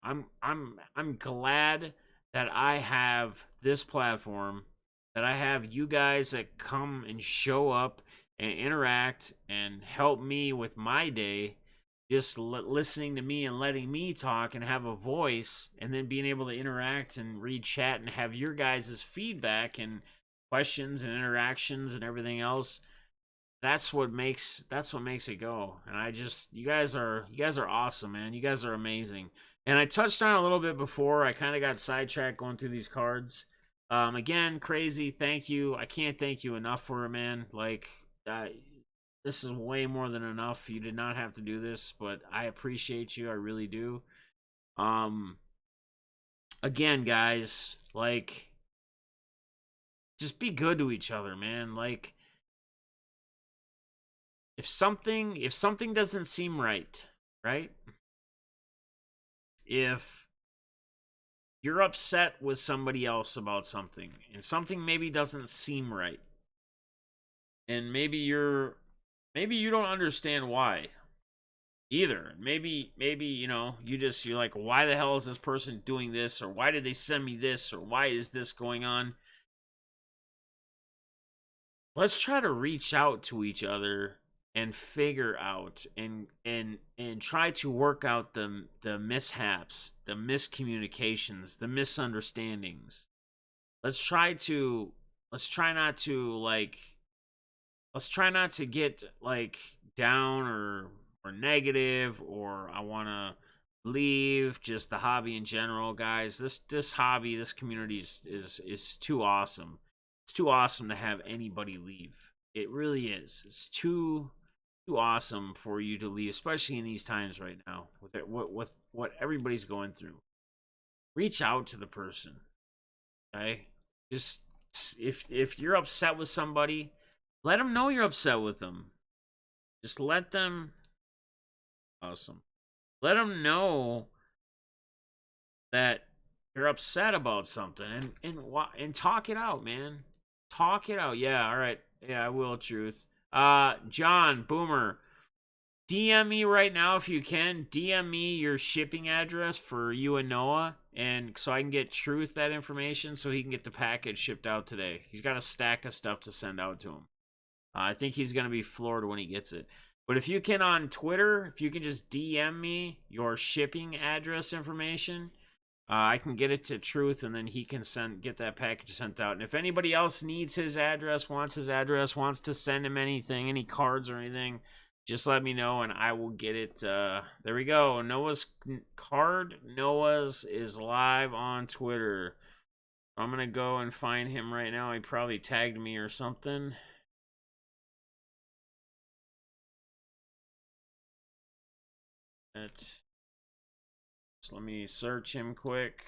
I'm glad that I have this platform, that I have you guys that come and show up and interact and help me with my day, just listening to me and letting me talk and have a voice, and then being able to interact and read chat and have your guys' feedback and questions and interactions and everything else. That's what makes it go. And you guys are awesome, man. You guys are amazing. And I touched on it a little bit before. I kind of got sidetracked going through these cards. Again, Krazy, thank you. I can't thank you enough for it, man. Like, this is way more than enough. You did not have to do this, but I appreciate you. I really do. Again, guys, like, just be good to each other, man. Like, if something doesn't seem right, right? If you're upset with somebody else about something, and something maybe doesn't seem right, and maybe you don't understand why either. Maybe you know, you're like, why the hell is this person doing this, or why did they send me this, or why is this going on? Let's try to reach out to each other and figure out and try to work out the mishaps, the miscommunications, the misunderstandings. Let's try not to get like down or negative, or I want to leave just the hobby in general, guys. This hobby, this community is too awesome. It's too awesome to have anybody leave. It really is. It's too awesome for you to leave, especially in these times right now with what everybody's going through. Reach out to the person, okay? Just if you're upset with somebody, let them know you're upset with them. Just let them, awesome. Let them know that you're upset about something, and talk it out, man. Talk it out. Yeah, all right. Yeah, I will, Truth. John Boomer, DM me right now if you can. DM me your shipping address for you and Noah, and so I can get Truth that information so he can get the package shipped out today. He's got a stack of stuff to send out to him. I think he's going to be floored when he gets it. But if you can on Twitter, if you can just DM me your shipping address information, I can get it to Truth, and then he can get that package sent out. And if anybody else needs his address, wants to send him anything, any cards or anything, just let me know, and I will get it. There we go. Noah's card. Noah's is live on Twitter. I'm going to go and find him right now. He probably tagged me or something. So let me search him quick.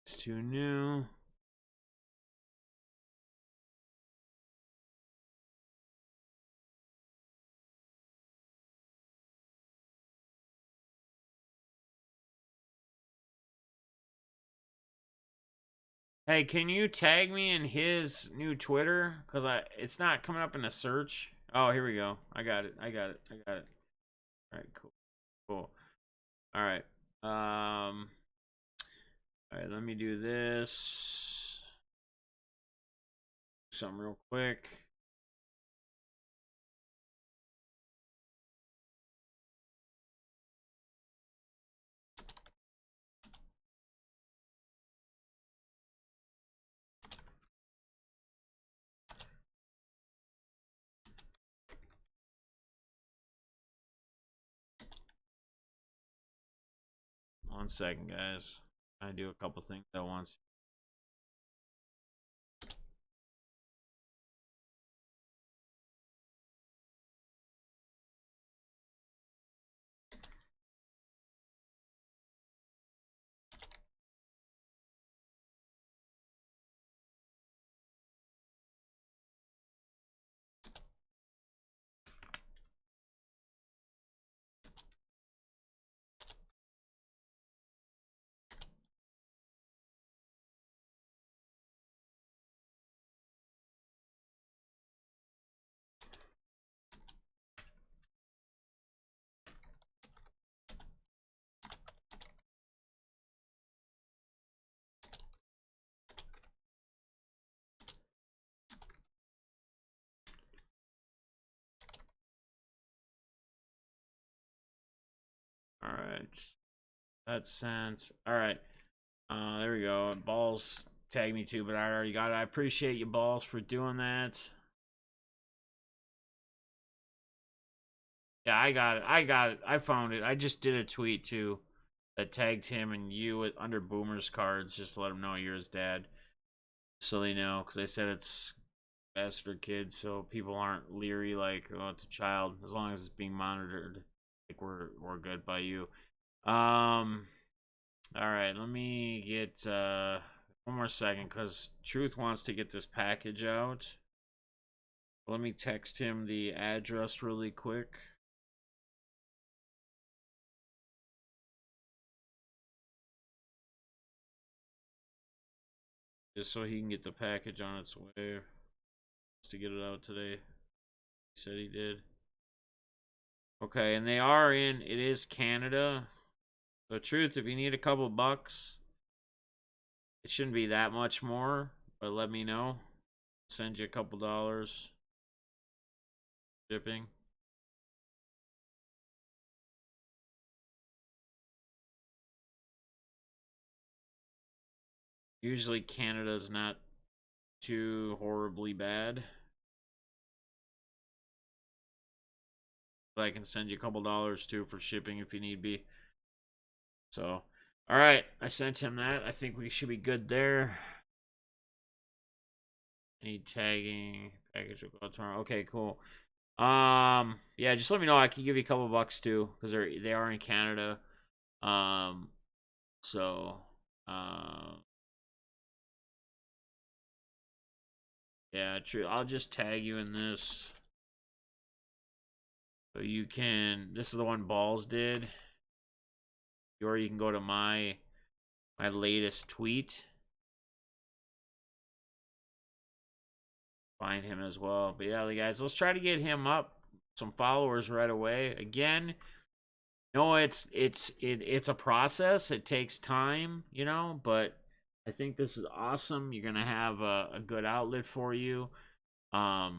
It's too new. Hey, can you tag me in his new Twitter? Because it's not coming up in the search. Oh, here we go. I got it. All right, cool. All right. All right, let me do this. Something real quick. One second, guys. I do a couple things at once. All right. That's sense. All right. There we go. Balls tag me too, but I already got it. I appreciate you, Balls, for doing that. Yeah, I got it. I found it. I just did a tweet too that tagged him and you under Boomer's cards just to let him know you're his dad. So they know, because they said it's best for kids, so people aren't leery like, oh, it's a child. As long as it's being monitored, like we're good by you. All right, let me get one more second because Truth wants to get this package out. Let me text him the address really quick. Just so he can get the package on its way. Just to get it out today. He said he did. Okay, and they are in, it is Canada. So Truth, if you need a couple bucks, it shouldn't be that much more, but let me know. Send you a couple dollars. Shipping. Usually Canada's not too horribly bad. But I can send you a couple dollars too for shipping if you need be. So, all right, I sent him that. I think we should be good there. Need tagging package will go tomorrow. Okay, cool. Yeah, just let me know. I can give you a couple bucks too because they are in Canada. So, yeah, true. I'll just tag you in this. So you can, this is the one Balls did. Or you can go to my latest tweet. find him as well. But yeah, guys, let's try to get him up some followers right away. Again, no, it's a process. It takes time, you know, but I think this is awesome. You're gonna have a good outlet for you, a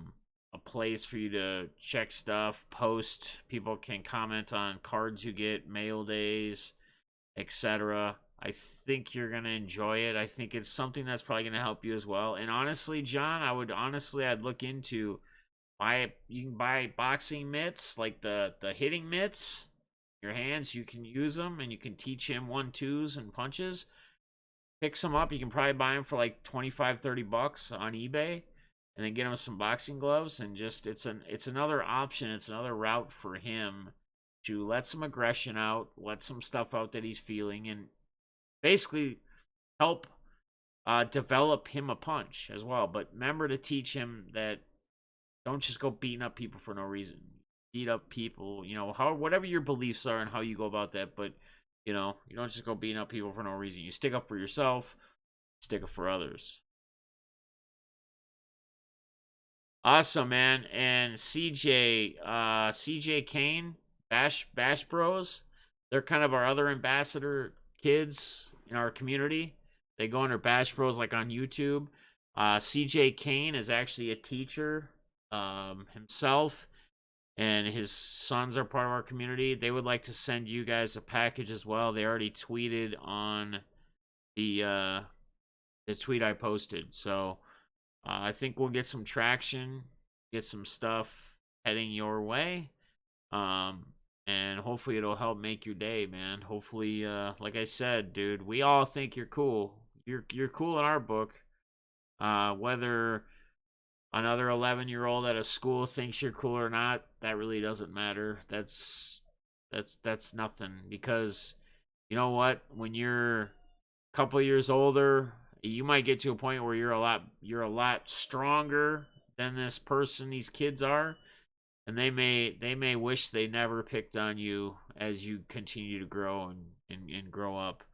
place for you to check stuff, post. People can comment on cards you get, mail days, etc. I think you're gonna enjoy it. I think it's something that's probably gonna help you as well. And honestly, John, I'd look into you can buy boxing mitts, like the hitting mitts. Your hands, you can use them, and you can teach him 1-2s and punches. Pick some up. You can probably buy them for like 25-30 bucks on eBay, and then get him some boxing gloves. And just it's another option. It's another route for him to let some aggression out, let some stuff out that he's feeling, and basically help develop him a punch as well. But remember to teach him that don't just go beating up people for no reason. Beat up people, you know, how whatever your beliefs are and how you go about that, but you know, you don't just go beating up people for no reason. You stick up for yourself, stick up for others. Awesome, man. And CJ Kane, Bash Bros, they're kind of our other ambassador kids in our community. They go under Bash Bros like on YouTube. CJ Kane is actually a teacher himself, and his sons are part of our community. They would like to send you guys a package as well. They already tweeted on the tweet I posted. So I think we'll get some traction, get some stuff heading your way. And hopefully it'll help make your day, man. Hopefully, like I said, dude, we all think you're cool. You're cool in our book. Whether another 11-year-old at a school thinks you're cool or not, that really doesn't matter. That's nothing, because you know what? When you're a couple years older, you might get to a point where you're a lot stronger than this person, these kids are, and they may wish they never picked on you as you continue to grow and grow up.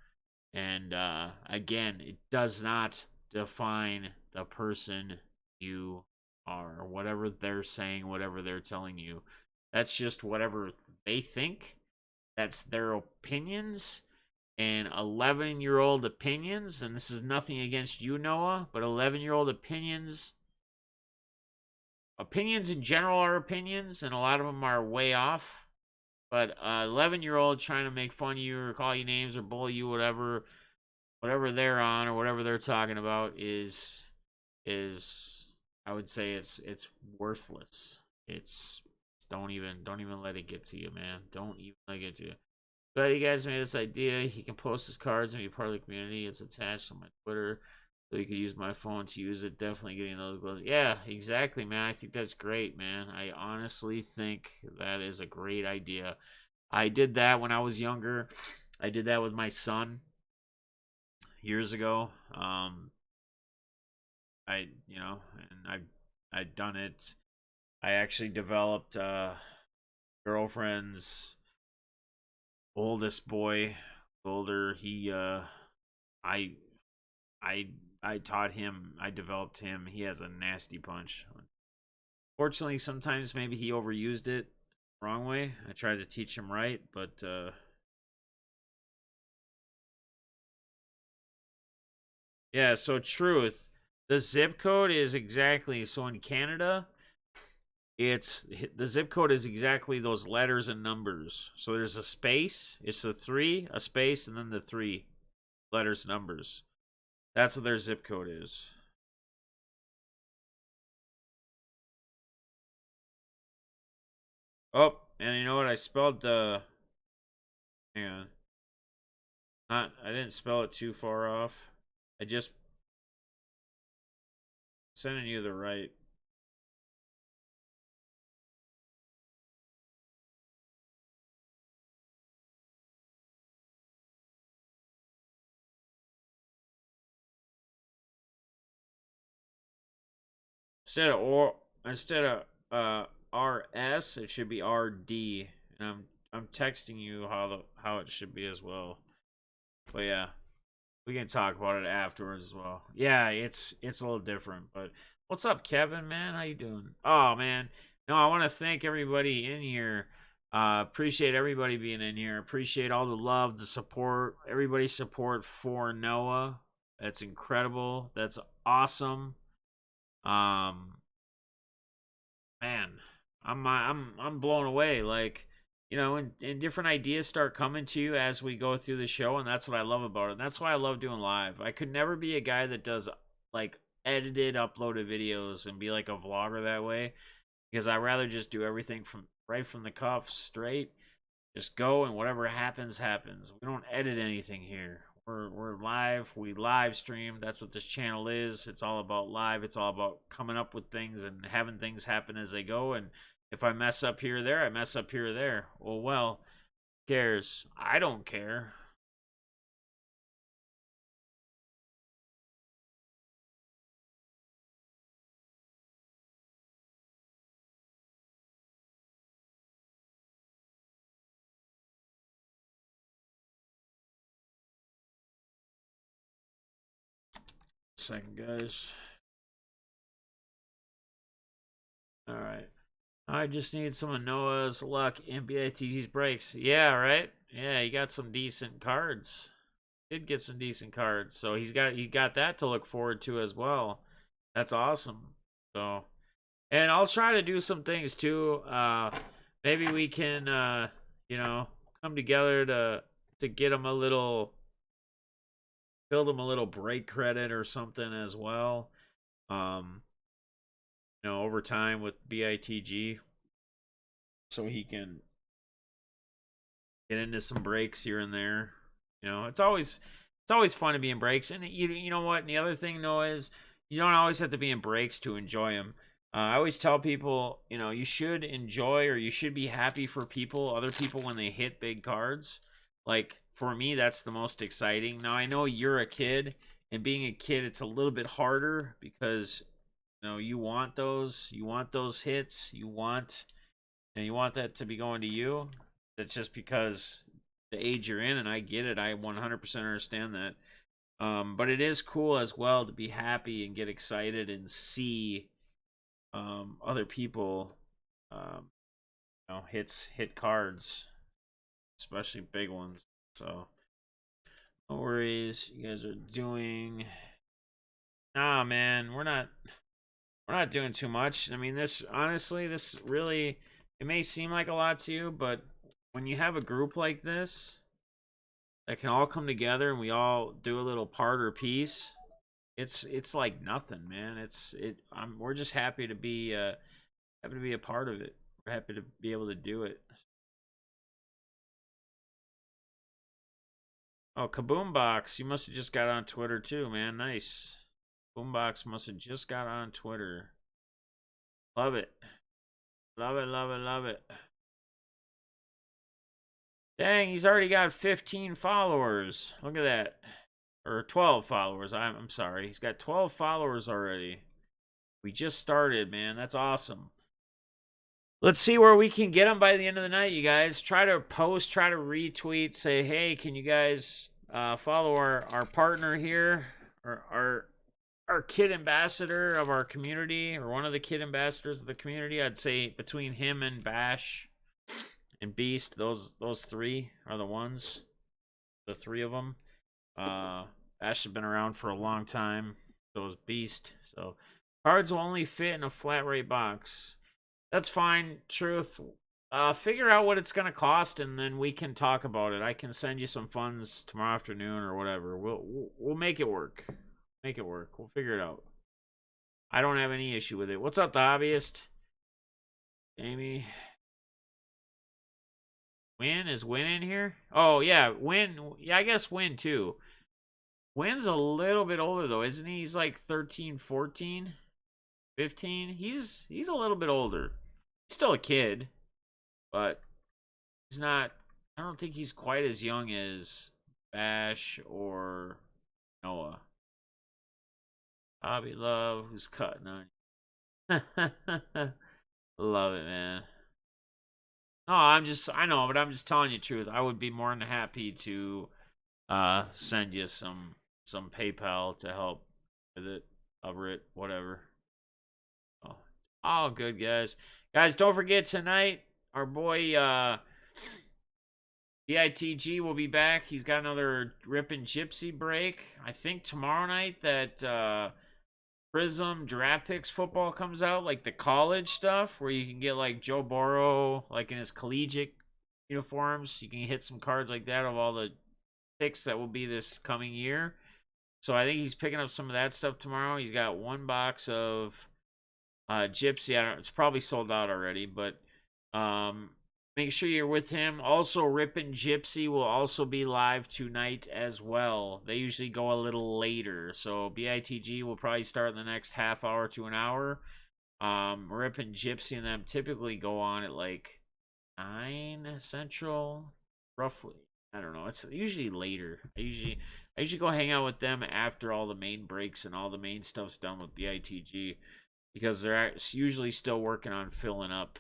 And again, it does not define the person you are, or whatever they're saying, whatever they're telling you. That's just whatever they think. That's their opinions. And 11-year-old opinions, and this is nothing against you, Noah, but 11-year-old opinions in general are opinions, and a lot of them are way off. But 11-year-old trying to make fun of you or call you names or bully you, whatever they're on or whatever they're talking about is I would say it's worthless. It's don't even let it get to you, man. Don't even let it get to you. But you guys made this idea. He can post his cards and be part of the community. It's attached on my Twitter, so you can use my phone to use it. Definitely getting those gloves. Yeah, exactly, man. I think that's great, man. I honestly think that is a great idea. I did that when I was younger. I did that with my son years ago. I'd done it. I actually developed girlfriend's oldest boy, older. I I I taught him. I developed him. He has a nasty punch. Fortunately, sometimes maybe he overused it wrong way. I tried to teach him right, but yeah. So truth, the zip code is exactly so in Canada. It's the zip code is exactly those letters and numbers. So there's a space. It's a 3, a space, and then the 3 letters, numbers. That's what their zip code is. Oh, and you know what? I spelled the. Hang on. Not. I didn't spell it too far off. I just sending you the right. Instead of RS, it should be RD. And I'm texting you how it should be as well. But yeah. We can talk about it afterwards as well. Yeah, it's a little different. But what's up, Kevin? Man, how you doing? Oh man, no, I want to thank everybody in here. Appreciate everybody being in here. Appreciate all the love, the support, everybody's support for Noah. That's incredible. That's awesome. Um, man, I'm blown away. Like, you know, and different ideas start coming to you as we go through the show, and that's what I love about it. And that's why I love doing live. I could never be a guy that does like edited, uploaded videos and be like a vlogger that way, because I rather just do everything from right from the cuff, straight. Just go, and whatever happens, happens. We don't edit anything here. We're live. We live stream. That's what this channel is. It's all about live. It's all about coming up with things and having things happen as they go. And if I mess up here or there, I mess up here or there. Well, who cares? I don't care. Second, guys. All right. I just need some of Noah's luck in BITG's breaks. Yeah, right. Yeah, he got some decent cards. Did get some decent cards, so he got that to look forward to as well. That's awesome. So, and I'll try to do some things too. Maybe we can, you know, come together to get him a little, build him a little break credit or something as well. Um, you know, over time with BITG, so he can get into some breaks here and there. You know, it's always fun to be in breaks, and you know what? And the other thing, though, is you don't always have to be in breaks to enjoy them. I always tell people, you know, you should enjoy or you should be happy for people, other people, when they hit big cards. Like for me, that's the most exciting. Now I know you're a kid, and being a kid, it's a little bit harder because you know you want those hits, and you want that to be going to you. That's just because the age you're in, and I get it. I 100% understand that. But it is cool as well to be happy and get excited and see other people, um, you know, hit cards, especially big ones. So no worries, you guys are doing. Nah, man, we're not doing too much. I mean, this honestly, this really, it may seem like a lot to you, but when you have a group like this that can all come together and we all do a little part or piece, it's like nothing, man. We're just happy to be a part of it. We're happy to be able to do it. Oh, Kaboombox, you must have just got on Twitter too, man. Nice. Boombox must have just got on Twitter. Love it. Love it, love it, love it. Dang, he's already got 15 followers. Look at that. Or 12 followers. I'm sorry. He's got 12 followers already. We just started, man. That's awesome. Let's see where we can get him by the end of the night, you guys. Try to post, try to retweet, say, hey, can you guys follow our partner here, or our kid ambassador of our community, or one of the kid ambassadors of the community. I'd say between him and Bash and Beast, those three are the ones. The three of them. Bash has been around for a long time. So is Beast. So cards will only fit in a flat rate box. That's fine, Truth. Figure out what it's gonna cost, and then we can talk about it. I can send you some funds tomorrow afternoon or whatever. We'll make it work. Make it work. We'll figure it out. I don't have any issue with it. What's up, the hobbyist? Amy. Win is Win in here? Oh yeah, Win. Yeah, I guess Win too. Win's a little bit older though, isn't he? He's like 13, 14, 15. He's a little bit older. He's still a kid, but he's not. I don't think he's quite as young as Bash or Noah. Hobby Love, who's cutting on you. Love it, man. No, I know, but I'm just telling you the truth. I would be more than happy to send you some some PayPal to help with it, cover it, whatever. Oh, all good, guys. Guys, don't forget tonight, our boy BITG will be back. He's got another Rippin' Gypsy break. I think tomorrow night that Prism Draft Picks football comes out, like the college stuff, where you can get like Joe Burrow, like in his collegiate uniforms. You can hit some cards like that of all the picks that will be this coming year. So I think he's picking up some of that stuff tomorrow. He's got one box of Gypsy. I don't. It's probably sold out already, but make sure you're with him. Also, Rippin' Gypsy will also be live tonight as well. They usually go a little later, so BITG will probably start in the next half hour to an hour. Rippin' Gypsy and them typically go on at like 9 Central, roughly. I don't know. It's usually later. I usually go hang out with them after all the main breaks and all the main stuff's done with BITG, because they're usually still working on filling up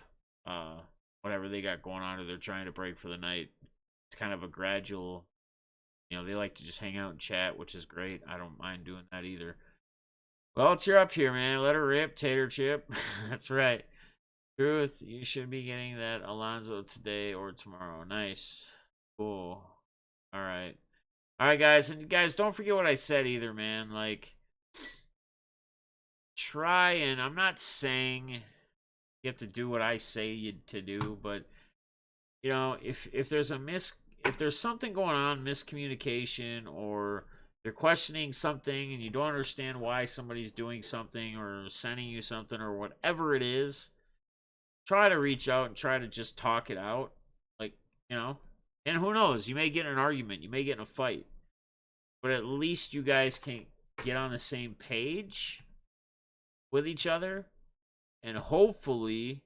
whatever they got going on, or they're trying to break for the night. It's kind of a gradual, they like to just hang out and chat, which is great. I don't mind doing that either. Well, it's your up here, man. Let her rip, Tater Chip. That's right. Truth, you should be getting that Alonzo today or tomorrow. Nice. Cool. All right. All right, guys. And guys, don't forget what I said either, man. Like, try and, I'm not saying you have to do what I say you to do, but if there's if there's something going on, miscommunication, or they're questioning something and you don't understand why somebody's doing something or sending you something or whatever it is, try to reach out and try to just talk it out. Like, and who knows, you may get in an argument, you may get in a fight, but at least you guys can get on the same page with each other and hopefully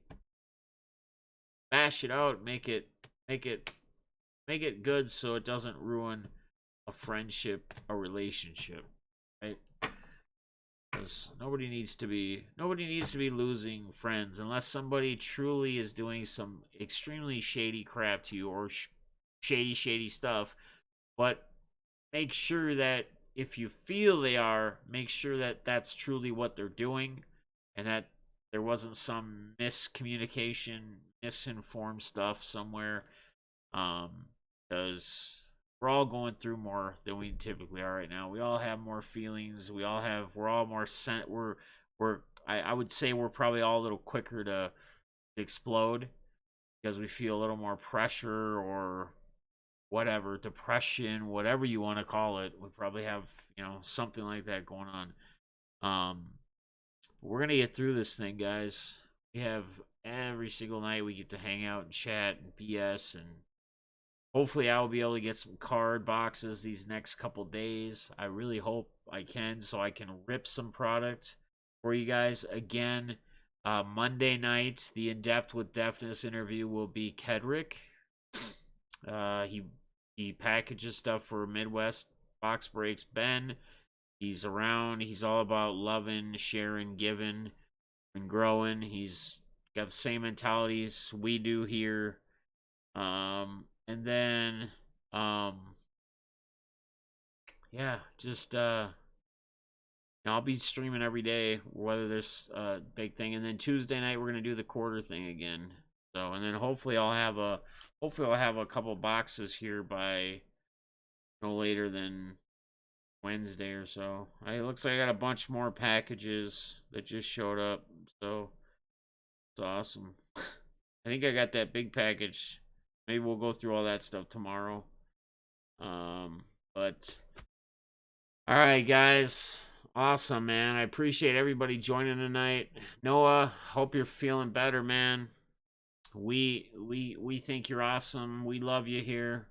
bash it out, make it good, so it doesn't ruin a friendship, a relationship, right? Because nobody needs to be losing friends unless somebody truly is doing some extremely shady crap to you, or shady stuff. But make sure that if you feel they are, make sure that that's truly what they're doing, and that there wasn't some miscommunication, misinformed stuff somewhere. Because we're all going through more than we typically are right now. We all have more feelings. We're all more I would say we're probably all a little quicker to explode, because we feel a little more pressure or whatever, depression, whatever you want to call it. We probably have, something like that going on. We're going to get through this thing, guys. We have every single night we get to hang out and chat and BS, and hopefully I will be able to get some card boxes these next couple days. I really hope I can, so I can rip some product for you guys. Again, Monday night, the In-Depth with Defness interview will be Kedrick. He packages stuff for Midwest Box Breaks. Ben, he's around. He's all about loving, sharing, giving, and growing. He's got the same mentalities we do here. And then, yeah, just, I'll be streaming every day, whether there's a big thing. And then Tuesday night, we're going to do the quarter thing again. So, and then hopefully I'll have a couple boxes here by no later than Wednesday or so. It looks like I got a bunch more packages that just showed up. So, it's awesome. I think I got that big package. Maybe we'll go through all that stuff tomorrow. But all right, guys. Awesome, man. I appreciate everybody joining tonight. Noah, hope you're feeling better, man. We think you're awesome. We love you here.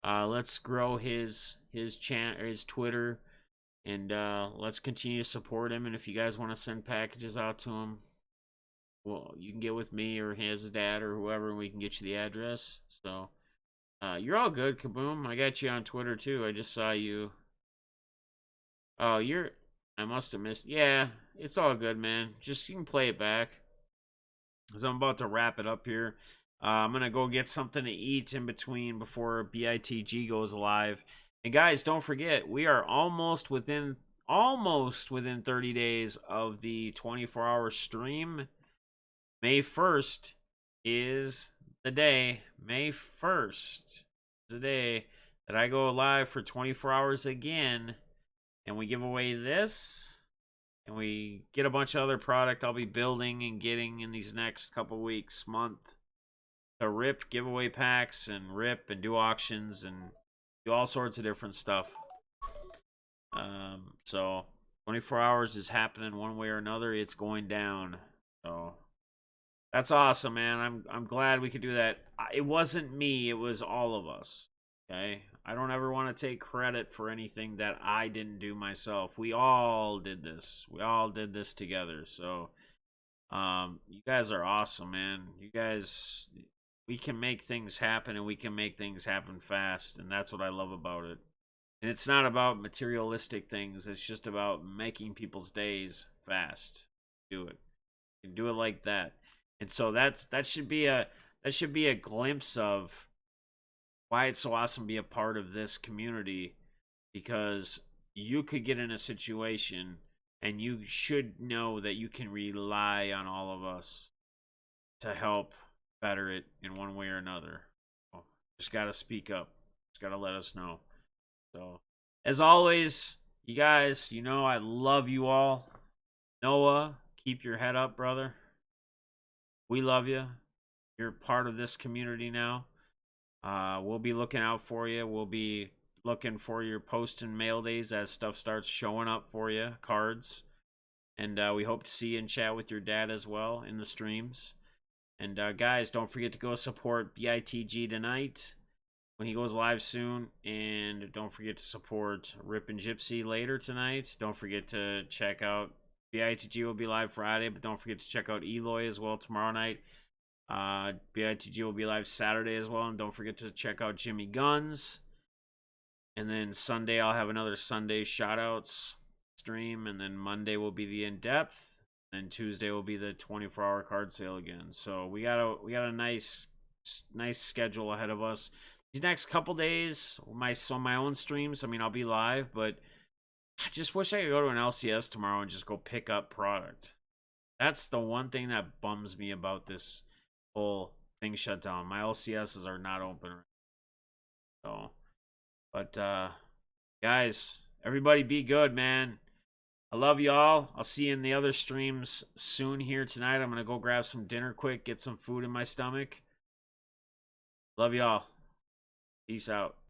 Let's grow his Twitter, and let's continue to support him. And if you guys want to send packages out to him, well, you can get with me or his dad or whoever, and we can get you the address. So, you're all good, Kaboom. I got you on Twitter, too. I just saw you. Oh, I must have missed. Yeah, it's all good, man. Just, you can play it back, because I'm about to wrap it up here. I'm going to go get something to eat in between before BITG goes live. And guys, don't forget, we are almost within 30 days of the 24-hour stream. May 1st is the day. May 1st is the day that I go live for 24 hours again, and we give away this, and we get a bunch of other product I'll be building and getting in these next couple weeks, month, to rip giveaway packs and rip and do auctions and do all sorts of different stuff. So 24 hours is happening one way or another. It's going down. So that's awesome, man. I'm glad we could do that. It wasn't me, it was all of us. Okay? I don't ever want to take credit for anything that I didn't do myself. We all did this. We all did this together. So you guys are awesome, man. You guys, we can make things happen, and we can make things happen fast, and that's what I love about it. And it's not about materialistic things. It's just about making people's days fast. Do it. You can do it like that. And so that should be a glimpse of why it's so awesome to be a part of this community, because you could get in a situation and you should know that you can rely on all of us to help better it in one way or another. Just got to speak up. Just got to let us know. So, as always, you guys, you know I love you all. Noah, keep your head up, brother. We love you. You're part of this community now. We'll be looking out for you. We'll be looking for your post and mail days as stuff starts showing up for you, cards. And we hope to see you and chat with your dad as well in the streams. And guys, don't forget to go support BITG tonight when he goes live soon. And don't forget to support Rip and Gypsy later tonight. Don't forget to check out BITG will be live Friday, but don't forget to check out Eloy as well tomorrow night. BITG will be live Saturday as well, and don't forget to check out Jimmy Guns. And then Sunday I'll have another Sunday shoutouts stream, and then Monday will be the in-depth. And Tuesday will be the 24-hour card sale again. So we got a nice schedule ahead of us. These next couple days, on my own streams, I mean, I'll be live, but I just wish I could go to an LCS tomorrow and just go pick up product. That's the one thing that bums me about this whole thing shut down. My LCSs are not open. So, but guys, everybody be good, man. I love y'all. I'll see you in the other streams soon here tonight. I'm going to go grab some dinner quick, get some food in my stomach. Love y'all. Peace out.